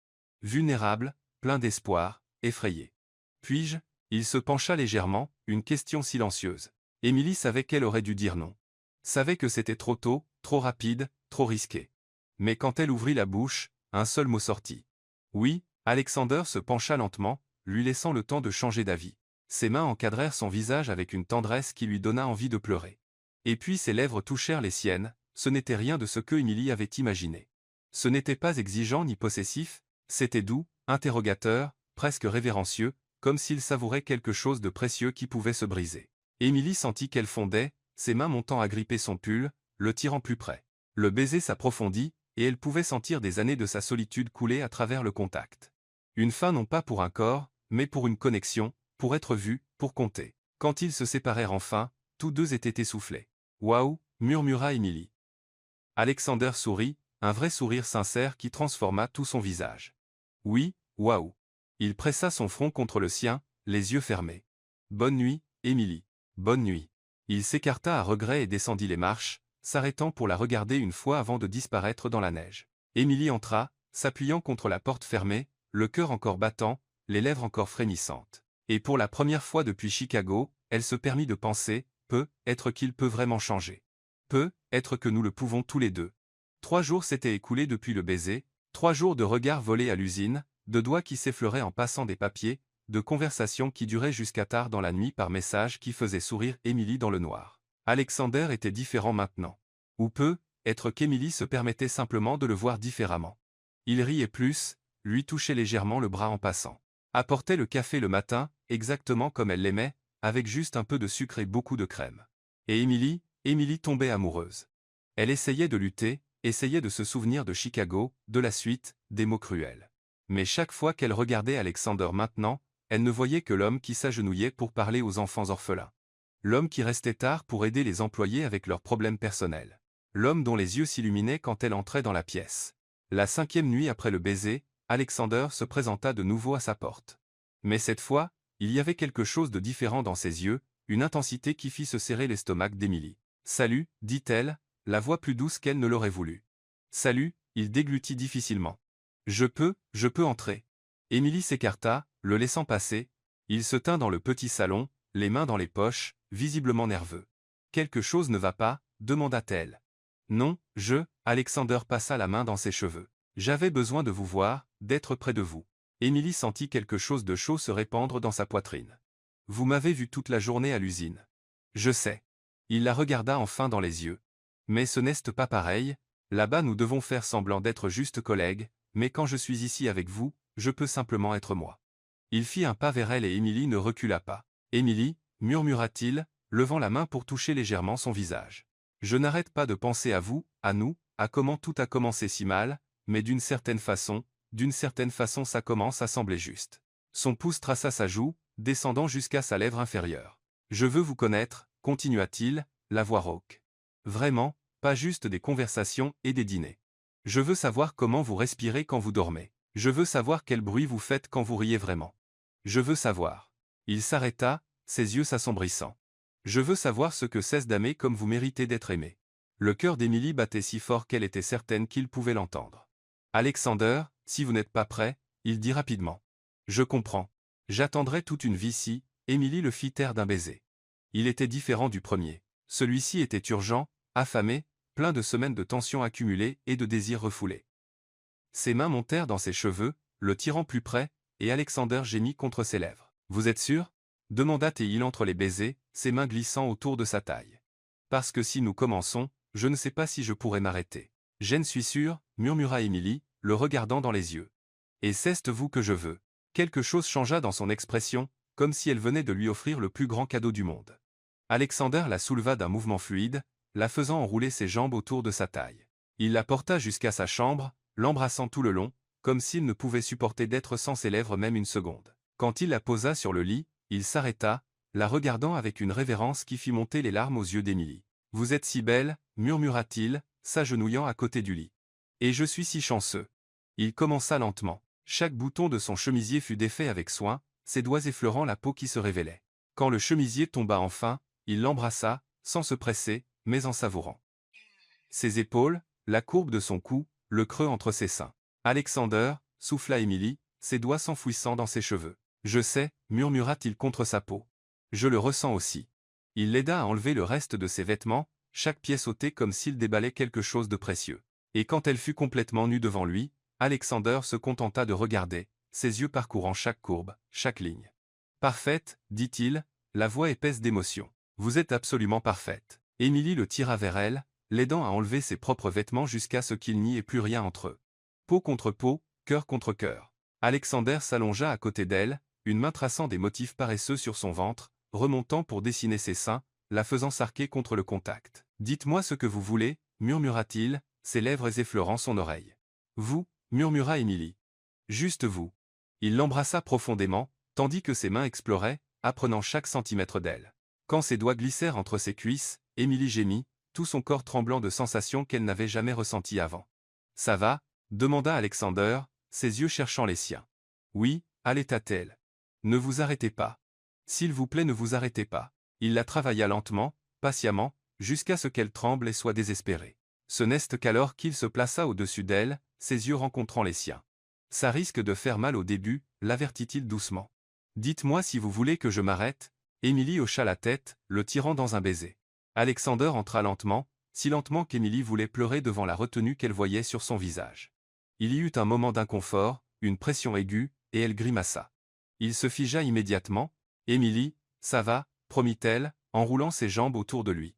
Vulnérable, plein d'espoir, effrayé. « Puis-je » Il se pencha légèrement, une question silencieuse. Emily savait qu'elle aurait dû dire non. Savait que c'était trop tôt, trop rapide, trop risqué. Mais quand elle ouvrit la bouche, un seul mot sortit. Oui, Alexander se pencha lentement, lui laissant le temps de changer d'avis. Ses mains encadrèrent son visage avec une tendresse qui lui donna envie de pleurer. Et puis ses lèvres touchèrent les siennes, ce n'était rien de ce que Emily avait imaginé. Ce n'était pas exigeant ni possessif, c'était doux, interrogateur, presque révérencieux, comme s'il savourait quelque chose de précieux qui pouvait se briser. Emily sentit qu'elle fondait, ses mains montant à gripper son pull, le tirant plus près. Le baiser s'approfondit, et elle pouvait sentir des années de sa solitude couler à travers le contact. Une fin non pas pour un corps, mais pour une connexion, pour être vus, pour compter. Quand ils se séparèrent enfin, tous deux étaient essoufflés. « Waouh » murmura Emily. Alexander sourit, un vrai sourire sincère qui transforma tout son visage. « Oui, waouh » Il pressa son front contre le sien, les yeux fermés. « Bonne nuit, Emily. Bonne nuit. » Il s'écarta à regret et descendit les marches, s'arrêtant pour la regarder une fois avant de disparaître dans la neige. Emily entra, s'appuyant contre la porte fermée, le cœur encore battant, les lèvres encore frémissantes. Et pour la première fois depuis Chicago, elle se permit de penser, peut-être qu'il peut vraiment changer. Peut-être que nous le pouvons tous les deux. 3 jours s'étaient écoulés depuis le baiser, 3 jours de regards volés à l'usine, de doigts qui s'effleuraient en passant des papiers, de conversations qui duraient jusqu'à tard dans la nuit par messages qui faisaient sourire Emily dans le noir. Alexander était différent maintenant. Ou peut-être qu'Emily se permettait simplement de le voir différemment. Il riait plus, lui touchait légèrement le bras en passant. Apportait le café le matin, exactement comme elle l'aimait, avec juste un peu de sucre et beaucoup de crème. Et Emily tombait amoureuse. Elle essayait de lutter, essayait de se souvenir de Chicago, de la suite, des mots cruels. Mais chaque fois qu'elle regardait Alexander maintenant, elle ne voyait que l'homme qui s'agenouillait pour parler aux enfants orphelins. L'homme qui restait tard pour aider les employés avec leurs problèmes personnels. L'homme dont les yeux s'illuminaient quand elle entrait dans la pièce. La 5e nuit après le baiser, Alexander se présenta de nouveau à sa porte. Mais cette fois, il y avait quelque chose de différent dans ses yeux, une intensité qui fit se serrer l'estomac d'Emily. « Salut » dit-elle, la voix plus douce qu'elle ne l'aurait voulu. « Salut » il déglutit difficilement. « Je peux entrer. » Emily s'écarta, le laissant passer. Il se tint dans le petit salon, les mains dans les poches, visiblement nerveux. « Quelque chose ne va pas » demanda-t-elle. « Non, Alexander passa la main dans ses cheveux. « J'avais besoin de vous voir, d'être près de vous. » Emily sentit quelque chose de chaud se répandre dans sa poitrine. « Vous m'avez vu toute la journée à l'usine. »« Je sais. » Il la regarda enfin dans les yeux. « Mais ce n'est pas pareil, là-bas nous devons faire semblant d'être juste collègues, mais quand je suis ici avec vous, je peux simplement être moi. » Il fit un pas vers elle et Emily ne recula pas. « Emily, murmura-t-il, levant la main pour toucher légèrement son visage. Je n'arrête pas de penser à vous, à nous, à comment tout a commencé si mal, mais d'une certaine façon ça commence à sembler juste. Son pouce traça sa joue, descendant jusqu'à sa lèvre inférieure. Je veux vous connaître, continua-t-il, la voix rauque. Vraiment, pas juste des conversations et des dîners. Je veux savoir comment vous respirez quand vous dormez. Je veux savoir quel bruit vous faites quand vous riez vraiment. Je veux savoir. Il s'arrêta, ses yeux s'assombrissant. Je veux savoir ce que c'est d'aimer comme vous méritez d'être aimé. Le cœur d'Émilie battait si fort qu'elle était certaine qu'il pouvait l'entendre. Alexander, si vous n'êtes pas prêt, il dit rapidement. Je comprends. J'attendrai toute une vie si, Émilie le fit taire d'un baiser. Il était différent du premier. Celui-ci était urgent, affamé, plein de semaines de tensions accumulées et de désirs refoulés. Ses mains montèrent dans ses cheveux, le tirant plus près, et Alexander gémit contre ses lèvres. Vous êtes sûr? Demanda-t-il entre les baisers, ses mains glissant autour de sa taille. Parce que si nous commençons, je ne sais pas si je pourrai m'arrêter. Je ne suis sûr, murmura Émilie, le regardant dans les yeux. Et c'est vous que je veux. Quelque chose changea dans son expression, comme si elle venait de lui offrir le plus grand cadeau du monde. Alexander la souleva d'un mouvement fluide, la faisant enrouler ses jambes autour de sa taille. Il la porta jusqu'à sa chambre, l'embrassant tout le long, comme s'il ne pouvait supporter d'être sans ses lèvres même une seconde. Quand il la posa sur le lit, il s'arrêta, la regardant avec une révérence qui fit monter les larmes aux yeux d'Émilie. « Vous êtes si belle, murmura-t-il, s'agenouillant à côté du lit. Et je suis si chanceux. » Il commença lentement. Chaque bouton de son chemisier fut défait avec soin, ses doigts effleurant la peau qui se révélait. Quand le chemisier tomba enfin, il l'embrassa, sans se presser, mais en savourant ses épaules, la courbe de son cou, le creux entre ses seins. Alexander, souffla Émilie, ses doigts s'enfouissant dans ses cheveux. Je sais, murmura-t-il contre sa peau. Je le ressens aussi. Il l'aida à enlever le reste de ses vêtements, chaque pièce ôtée comme s'il déballait quelque chose de précieux. Et quand elle fut complètement nue devant lui, Alexander se contenta de regarder, ses yeux parcourant chaque courbe, chaque ligne. Parfaite, dit-il, la voix épaisse d'émotion. Vous êtes absolument parfaite. Émilie le tira vers elle, l'aidant à enlever ses propres vêtements jusqu'à ce qu'il n'y ait plus rien entre eux. Peau contre peau, cœur contre cœur. Alexander s'allongea à côté d'elle, une main traçant des motifs paresseux sur son ventre, remontant pour dessiner ses seins, la faisant s'arquer contre le contact. Dites-moi ce que vous voulez, murmura-t-il, ses lèvres effleurant son oreille. Vous, murmura Émilie. Juste vous. Il l'embrassa profondément, tandis que ses mains exploraient, apprenant chaque centimètre d'elle. Quand ses doigts glissèrent entre ses cuisses, Émilie gémit, tout son corps tremblant de sensations qu'elle n'avait jamais ressenties avant. Ça va? Demanda Alexander, ses yeux cherchant les siens. Oui, allaita-t-elle. Ne vous arrêtez pas. S'il vous plaît, ne vous arrêtez pas. Il la travailla lentement, patiemment, jusqu'à ce qu'elle tremble et soit désespérée. Ce n'est qu'alors qu'il se plaça au-dessus d'elle, ses yeux rencontrant les siens. Ça risque de faire mal au début, l'avertit-il doucement. Dites-moi si vous voulez que je m'arrête. Émilie hocha la tête, le tirant dans un baiser. Alexander entra lentement, si lentement qu'Émilie voulait pleurer devant la retenue qu'elle voyait sur son visage. Il y eut un moment d'inconfort, une pression aiguë, et elle grimaça. Il se figea immédiatement. Émilie, ça va, promit-elle, en roulant ses jambes autour de lui.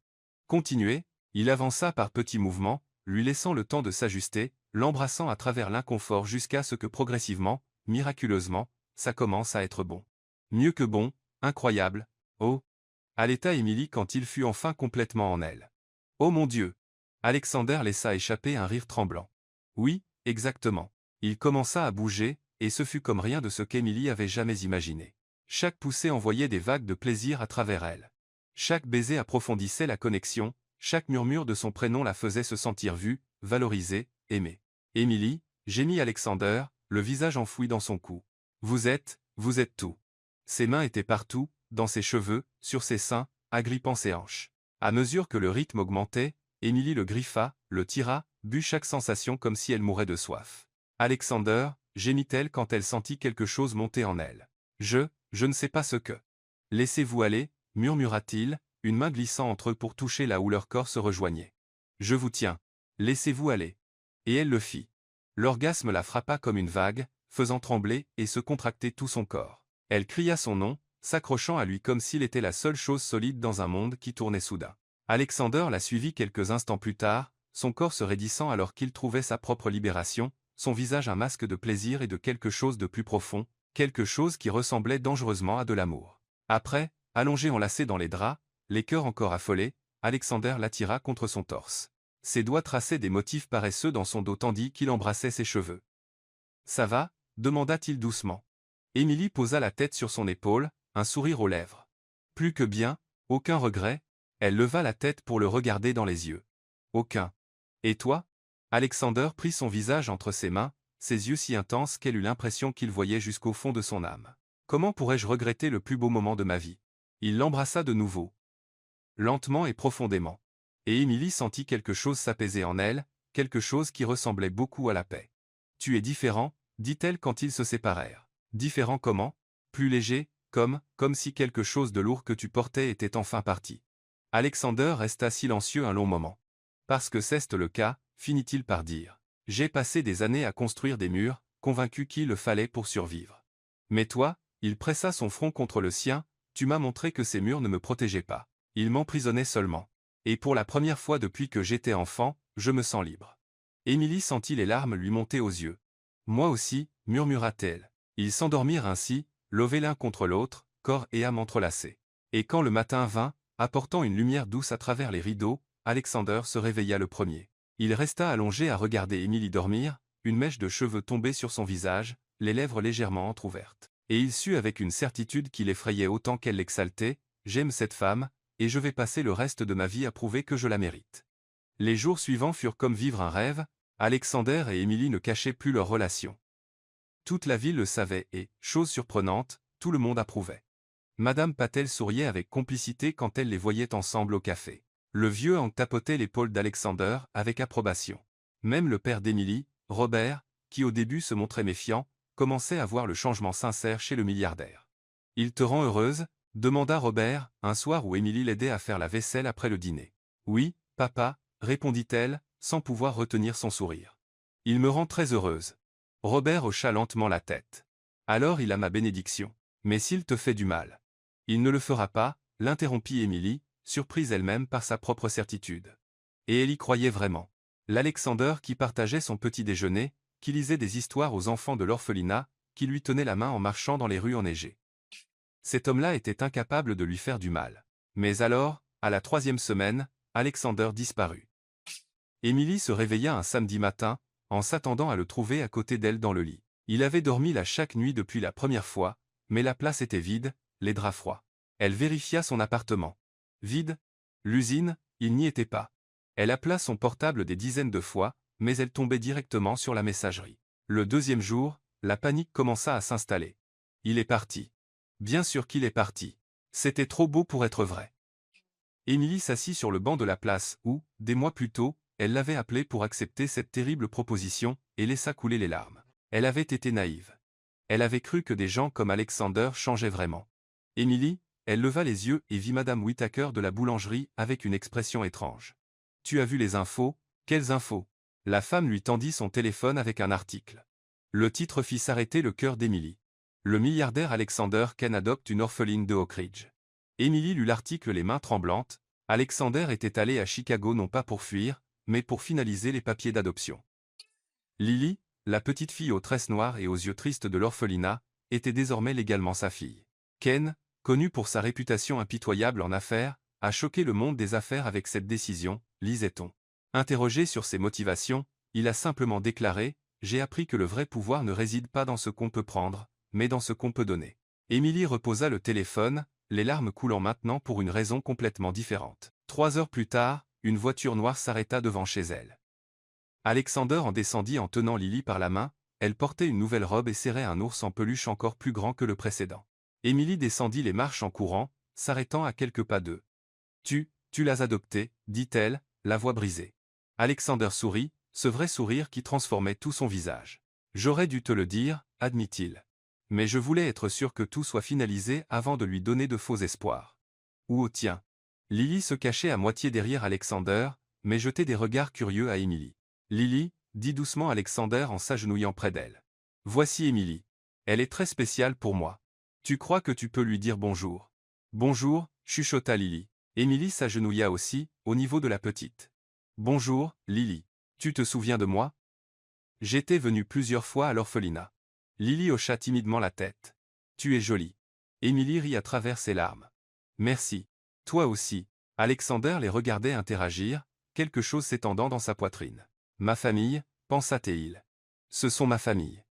Continuez, il avança par petits mouvements, lui laissant le temps de s'ajuster, l'embrassant à travers l'inconfort jusqu'à ce que progressivement, miraculeusement, ça commence à être bon. Mieux que bon, incroyable, oh! Allaita Émilie quand il fut enfin complètement en elle. Oh mon Dieu! Alexander laissa échapper un rire tremblant. Oui, exactement. Il commença à bouger, et ce fut comme rien de ce qu'Émilie avait jamais imaginé. Chaque poussée envoyait des vagues de plaisir à travers elle. Chaque baiser approfondissait la connexion, chaque murmure de son prénom la faisait se sentir vue, valorisée, aimée. Émilie, gémit Alexander, le visage enfoui dans son cou. Vous êtes tout. Ses mains étaient partout, dans ses cheveux, sur ses seins, agrippant ses hanches. À mesure que le rythme augmentait, Émilie le griffa, le tira, but chaque sensation comme si elle mourait de soif. Alexander, gémit-elle quand elle sentit quelque chose monter en elle. Je ne sais pas ce que. Laissez-vous aller, murmura-t-il, une main glissant entre eux pour toucher là où leur corps se rejoignait. Je vous tiens. Laissez-vous aller. Et elle le fit. L'orgasme la frappa comme une vague, faisant trembler et se contracter tout son corps. Elle cria son nom, s'accrochant à lui comme s'il était la seule chose solide dans un monde qui tournait soudain. Alexander la suivit quelques instants plus tard, son corps se raidissant alors qu'il trouvait sa propre libération, son visage un masque de plaisir et de quelque chose de plus profond, quelque chose qui ressemblait dangereusement à de l'amour. Après Allongé enlacé dans les draps, les cœurs encore affolés, Alexander l'attira contre son torse. Ses doigts traçaient des motifs paresseux dans son dos tandis qu'il embrassait ses cheveux. « Ça va » demanda-t-il doucement. Émilie posa la tête sur son épaule, un sourire aux lèvres. Plus que bien, aucun regret. Elle leva la tête pour le regarder dans les yeux. Aucun. Et toi? Alexander prit son visage entre ses mains, ses yeux si intenses qu'elle eut l'impression qu'il voyait jusqu'au fond de son âme. Comment pourrais-je regretter le plus beau moment de ma vie? Il l'embrassa de nouveau. Lentement et profondément. Et Émilie sentit quelque chose s'apaiser en elle, quelque chose qui ressemblait beaucoup à la paix. Tu es différent, dit-elle quand ils se séparèrent. Différent comment? Plus léger, comme si quelque chose de lourd que tu portais était enfin parti. Alexander resta silencieux un long moment. Parce que c'est le cas, finit-il par dire. J'ai passé des années à construire des murs, convaincu qu'il le fallait pour survivre. Mais toi, il pressa son front contre le sien, tu m'as montré que ces murs ne me protégeaient pas. Ils m'emprisonnaient seulement. Et pour la première fois depuis que j'étais enfant, je me sens libre. Émilie sentit les larmes lui monter aux yeux. Moi aussi, murmura-t-elle. Ils s'endormirent ainsi, levés l'un contre l'autre, corps et âme entrelacés. Et quand le matin vint, apportant une lumière douce à travers les rideaux, Alexander se réveilla le premier. Il resta allongé à regarder Émilie dormir, une mèche de cheveux tombée sur son visage, les lèvres légèrement entr'ouvertes. Et il sut avec une certitude qui l'effrayait autant qu'elle l'exaltait, j'aime cette femme, et je vais passer le reste de ma vie à prouver que je la mérite. Les jours suivants furent comme vivre un rêve, Alexander et Émilie ne cachaient plus leur relation. Toute la ville le savait et, chose surprenante, tout le monde approuvait. Madame Patel souriait avec complicité quand elle les voyait ensemble au café. Le vieux Hank tapotait l'épaule d'Alexander avec approbation. Même le père d'Émilie, Robert, qui au début se montrait méfiant, commençait à voir le changement sincère chez le milliardaire. « Il te rend heureuse » demanda Robert, un soir où Émilie l'aidait à faire la vaisselle après le dîner. « Oui, papa » répondit-elle, sans pouvoir retenir son sourire. « Il me rend très heureuse. » Robert hocha lentement la tête. « Alors il a ma bénédiction. Mais s'il te fait du mal. » « Il ne le fera pas » l'interrompit Émilie, surprise elle-même par sa propre certitude. Et elle y croyait vraiment. L'Alexander qui partageait son petit déjeuner, qui lisait des histoires aux enfants de l'orphelinat, qui lui tenait la main en marchant dans les rues enneigées. Cet homme-là était incapable de lui faire du mal. Mais alors, à la 3e semaine, Alexander disparut. Émilie se réveilla un samedi matin, en s'attendant à le trouver à côté d'elle dans le lit. Il avait dormi là chaque nuit depuis la première fois, mais la place était vide, les draps froids. Elle vérifia son appartement. Vide. L'usine, il n'y était pas. Elle appela son portable des dizaines de fois, mais elle tombait directement sur la messagerie. Le 2e jour, la panique commença à s'installer. Il est parti. Bien sûr qu'il est parti. C'était trop beau pour être vrai. Émilie s'assit sur le banc de la place où, des mois plus tôt, elle l'avait appelé pour accepter cette terrible proposition, et laissa couler les larmes. Elle avait été naïve. Elle avait cru que des gens comme Alexander changeaient vraiment. Émilie, elle leva les yeux et vit Madame Whittaker de la boulangerie avec une expression étrange. « Tu as vu les infos? Quelles infos ?» La femme lui tendit son téléphone avec un article. Le titre fit s'arrêter le cœur d'Émilie. Le milliardaire Alexander Ken adopte une orpheline de Oak Ridge. Émilie lut l'article les mains tremblantes. Alexander était allé à Chicago non pas pour fuir, mais pour finaliser les papiers d'adoption. Lily, la petite fille aux tresses noires et aux yeux tristes de l'orphelinat, était désormais légalement sa fille. Ken, connu pour sa réputation impitoyable en affaires, a choqué le monde des affaires avec cette décision, lisait-on. Interrogé sur ses motivations, il a simplement déclaré « J'ai appris que le vrai pouvoir ne réside pas dans ce qu'on peut prendre, mais dans ce qu'on peut donner. » Émilie reposa le téléphone, les larmes coulant maintenant pour une raison complètement différente. 3 heures plus tard, une voiture noire s'arrêta devant chez elle. Alexander en descendit en tenant Lily par la main, elle portait une nouvelle robe et serrait un ours en peluche encore plus grand que le précédent. Émilie descendit les marches en courant, s'arrêtant à quelques pas d'eux. « Tu l'as adopté » dit-elle, la voix brisée. Alexander sourit, ce vrai sourire qui transformait tout son visage. « J'aurais dû te le dire » admit-il. « Mais je voulais être sûr que tout soit finalisé avant de lui donner de faux espoirs. » « Ou au tien. » Lily se cachait à moitié derrière Alexander, mais jetait des regards curieux à Émilie. « Lily » dit doucement Alexander en s'agenouillant près d'elle. « Voici Émilie. Elle est très spéciale pour moi. Tu crois que tu peux lui dire bonjour? »« Bonjour » chuchota Lily. Émilie s'agenouilla aussi, au niveau de la petite. « Bonjour, Lily. Tu te souviens de moi? J'étais venue plusieurs fois à l'orphelinat. » Lily hocha timidement la tête. « Tu es jolie. » Émilie rit à travers ses larmes. Merci. Toi aussi. Alexander les regardait interagir, quelque chose s'étendant dans sa poitrine. Ma famille, pensa-t-il. Ce sont ma famille.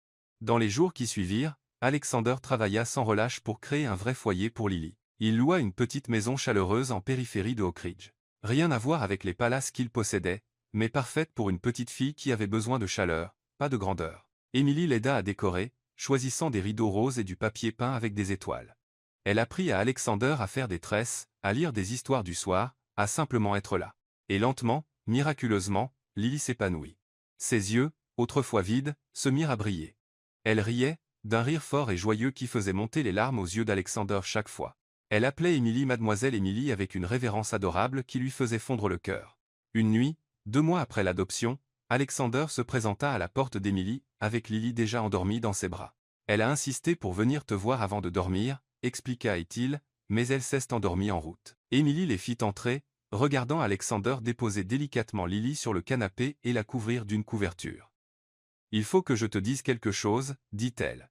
Dans les jours qui suivirent, Alexander travailla sans relâche pour créer un vrai foyer pour Lily. Il loua une petite maison chaleureuse en périphérie de Oak Ridge. Rien à voir avec les palaces qu'il possédait, mais parfaite pour une petite fille qui avait besoin de chaleur, pas de grandeur. Emily l'aida à décorer, choisissant des rideaux roses et du papier peint avec des étoiles. Elle apprit à Alexander à faire des tresses, à lire des histoires du soir, à simplement être là. Et lentement, miraculeusement, Lily s'épanouit. Ses yeux, autrefois vides, se mirent à briller. Elle riait, d'un rire fort et joyeux qui faisait monter les larmes aux yeux d'Alexander chaque fois. Elle appelait Emily Mademoiselle Emily avec une révérence adorable qui lui faisait fondre le cœur. Une nuit, 2 mois après l'adoption, Alexander se présenta à la porte d'Emily, avec Lily déjà endormie dans ses bras. Elle a insisté pour venir te voir avant de dormir, expliqua-t-il, mais elle s'est endormie en route. Emily les fit entrer, regardant Alexander déposer délicatement Lily sur le canapé et la couvrir d'une couverture. « Il faut que je te dise quelque chose, dit-elle.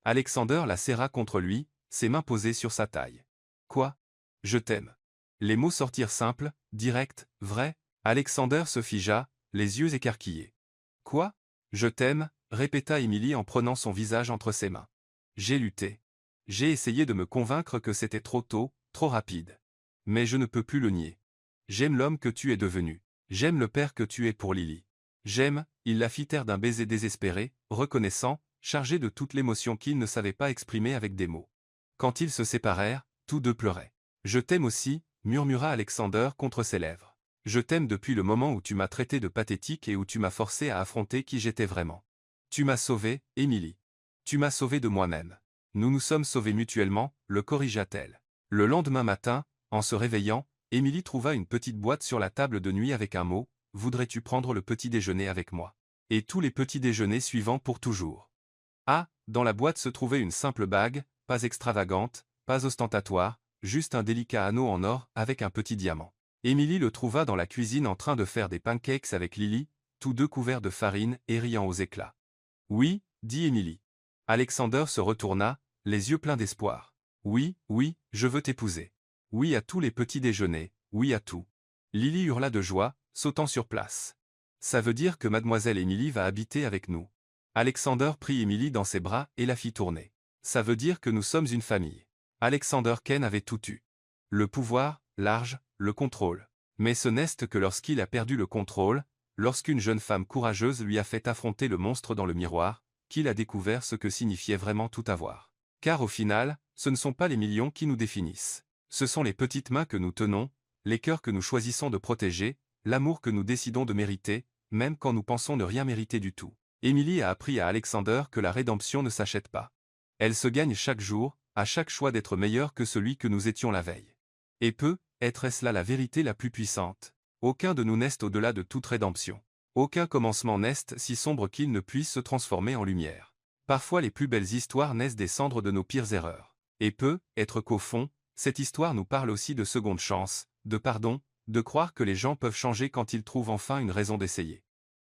Alexander la serra contre lui, ses mains posées sur sa taille. « Quoi ? Je t'aime. » Les mots sortirent simples, directs, vrais. Alexander se figea, les yeux écarquillés. « Quoi ? Je t'aime » répéta Emily en prenant son visage entre ses mains. « J'ai lutté. J'ai essayé de me convaincre que c'était trop tôt, trop rapide. Mais je ne peux plus le nier. J'aime l'homme que tu es devenu. J'aime le père que tu es pour Lily. J'aime » il la fit taire d'un baiser désespéré, reconnaissant, chargé de toute l'émotion qu'il ne savait pas exprimer avec des mots. Quand ils se séparèrent, tous deux pleuraient. « Je t'aime aussi » murmura Alexander contre ses lèvres. « Je t'aime depuis le moment où tu m'as traité de pathétique et où tu m'as forcé à affronter qui j'étais vraiment. Tu m'as sauvé, Emily. Tu m'as sauvé de moi-même. Nous nous sommes sauvés mutuellement, le corrigea-t-elle. Le lendemain matin, en se réveillant, Emily trouva une petite boîte sur la table de nuit avec un mot « Voudrais-tu prendre le petit déjeuner avec moi ?» Et tous les petits déjeuners suivants pour toujours. Ah, dans la boîte se trouvait une simple bague, pas extravagante, pas ostentatoire, juste un délicat anneau en or avec un petit diamant. Emily le trouva dans la cuisine en train de faire des pancakes avec Lily, tous deux couverts de farine et riant aux éclats. « Oui, » dit Emily. Alexander se retourna, les yeux pleins d'espoir. « Oui, oui, je veux t'épouser. Oui à tous les petits déjeuners, oui à tout. » Lily hurla de joie, sautant sur place. « Ça veut dire que mademoiselle Emily va habiter avec nous. » Alexander prit Emily dans ses bras et la fit tourner. « Ça veut dire que nous sommes une famille. » Alexander Ken avait tout eu. Le pouvoir, l'argent, le contrôle. Mais ce n'est que lorsqu'il a perdu le contrôle, lorsqu'une jeune femme courageuse lui a fait affronter le monstre dans le miroir, qu'il a découvert ce que signifiait vraiment tout avoir. Car au final, ce ne sont pas les millions qui nous définissent. Ce sont les petites mains que nous tenons, les cœurs que nous choisissons de protéger, l'amour que nous décidons de mériter, même quand nous pensons ne rien mériter du tout. Emily a appris à Alexander que la rédemption ne s'achète pas. Elle se gagne chaque jour, à chaque choix d'être meilleur que celui que nous étions la veille. Et être-ce là la vérité la plus puissante? Aucun de nous n'est au-delà de toute rédemption. Aucun commencement n'est si sombre qu'il ne puisse se transformer en lumière. Parfois les plus belles histoires naissent des cendres de nos pires erreurs. Et être qu'au fond, cette histoire nous parle aussi de seconde chance, de pardon, de croire que les gens peuvent changer quand ils trouvent enfin une raison d'essayer.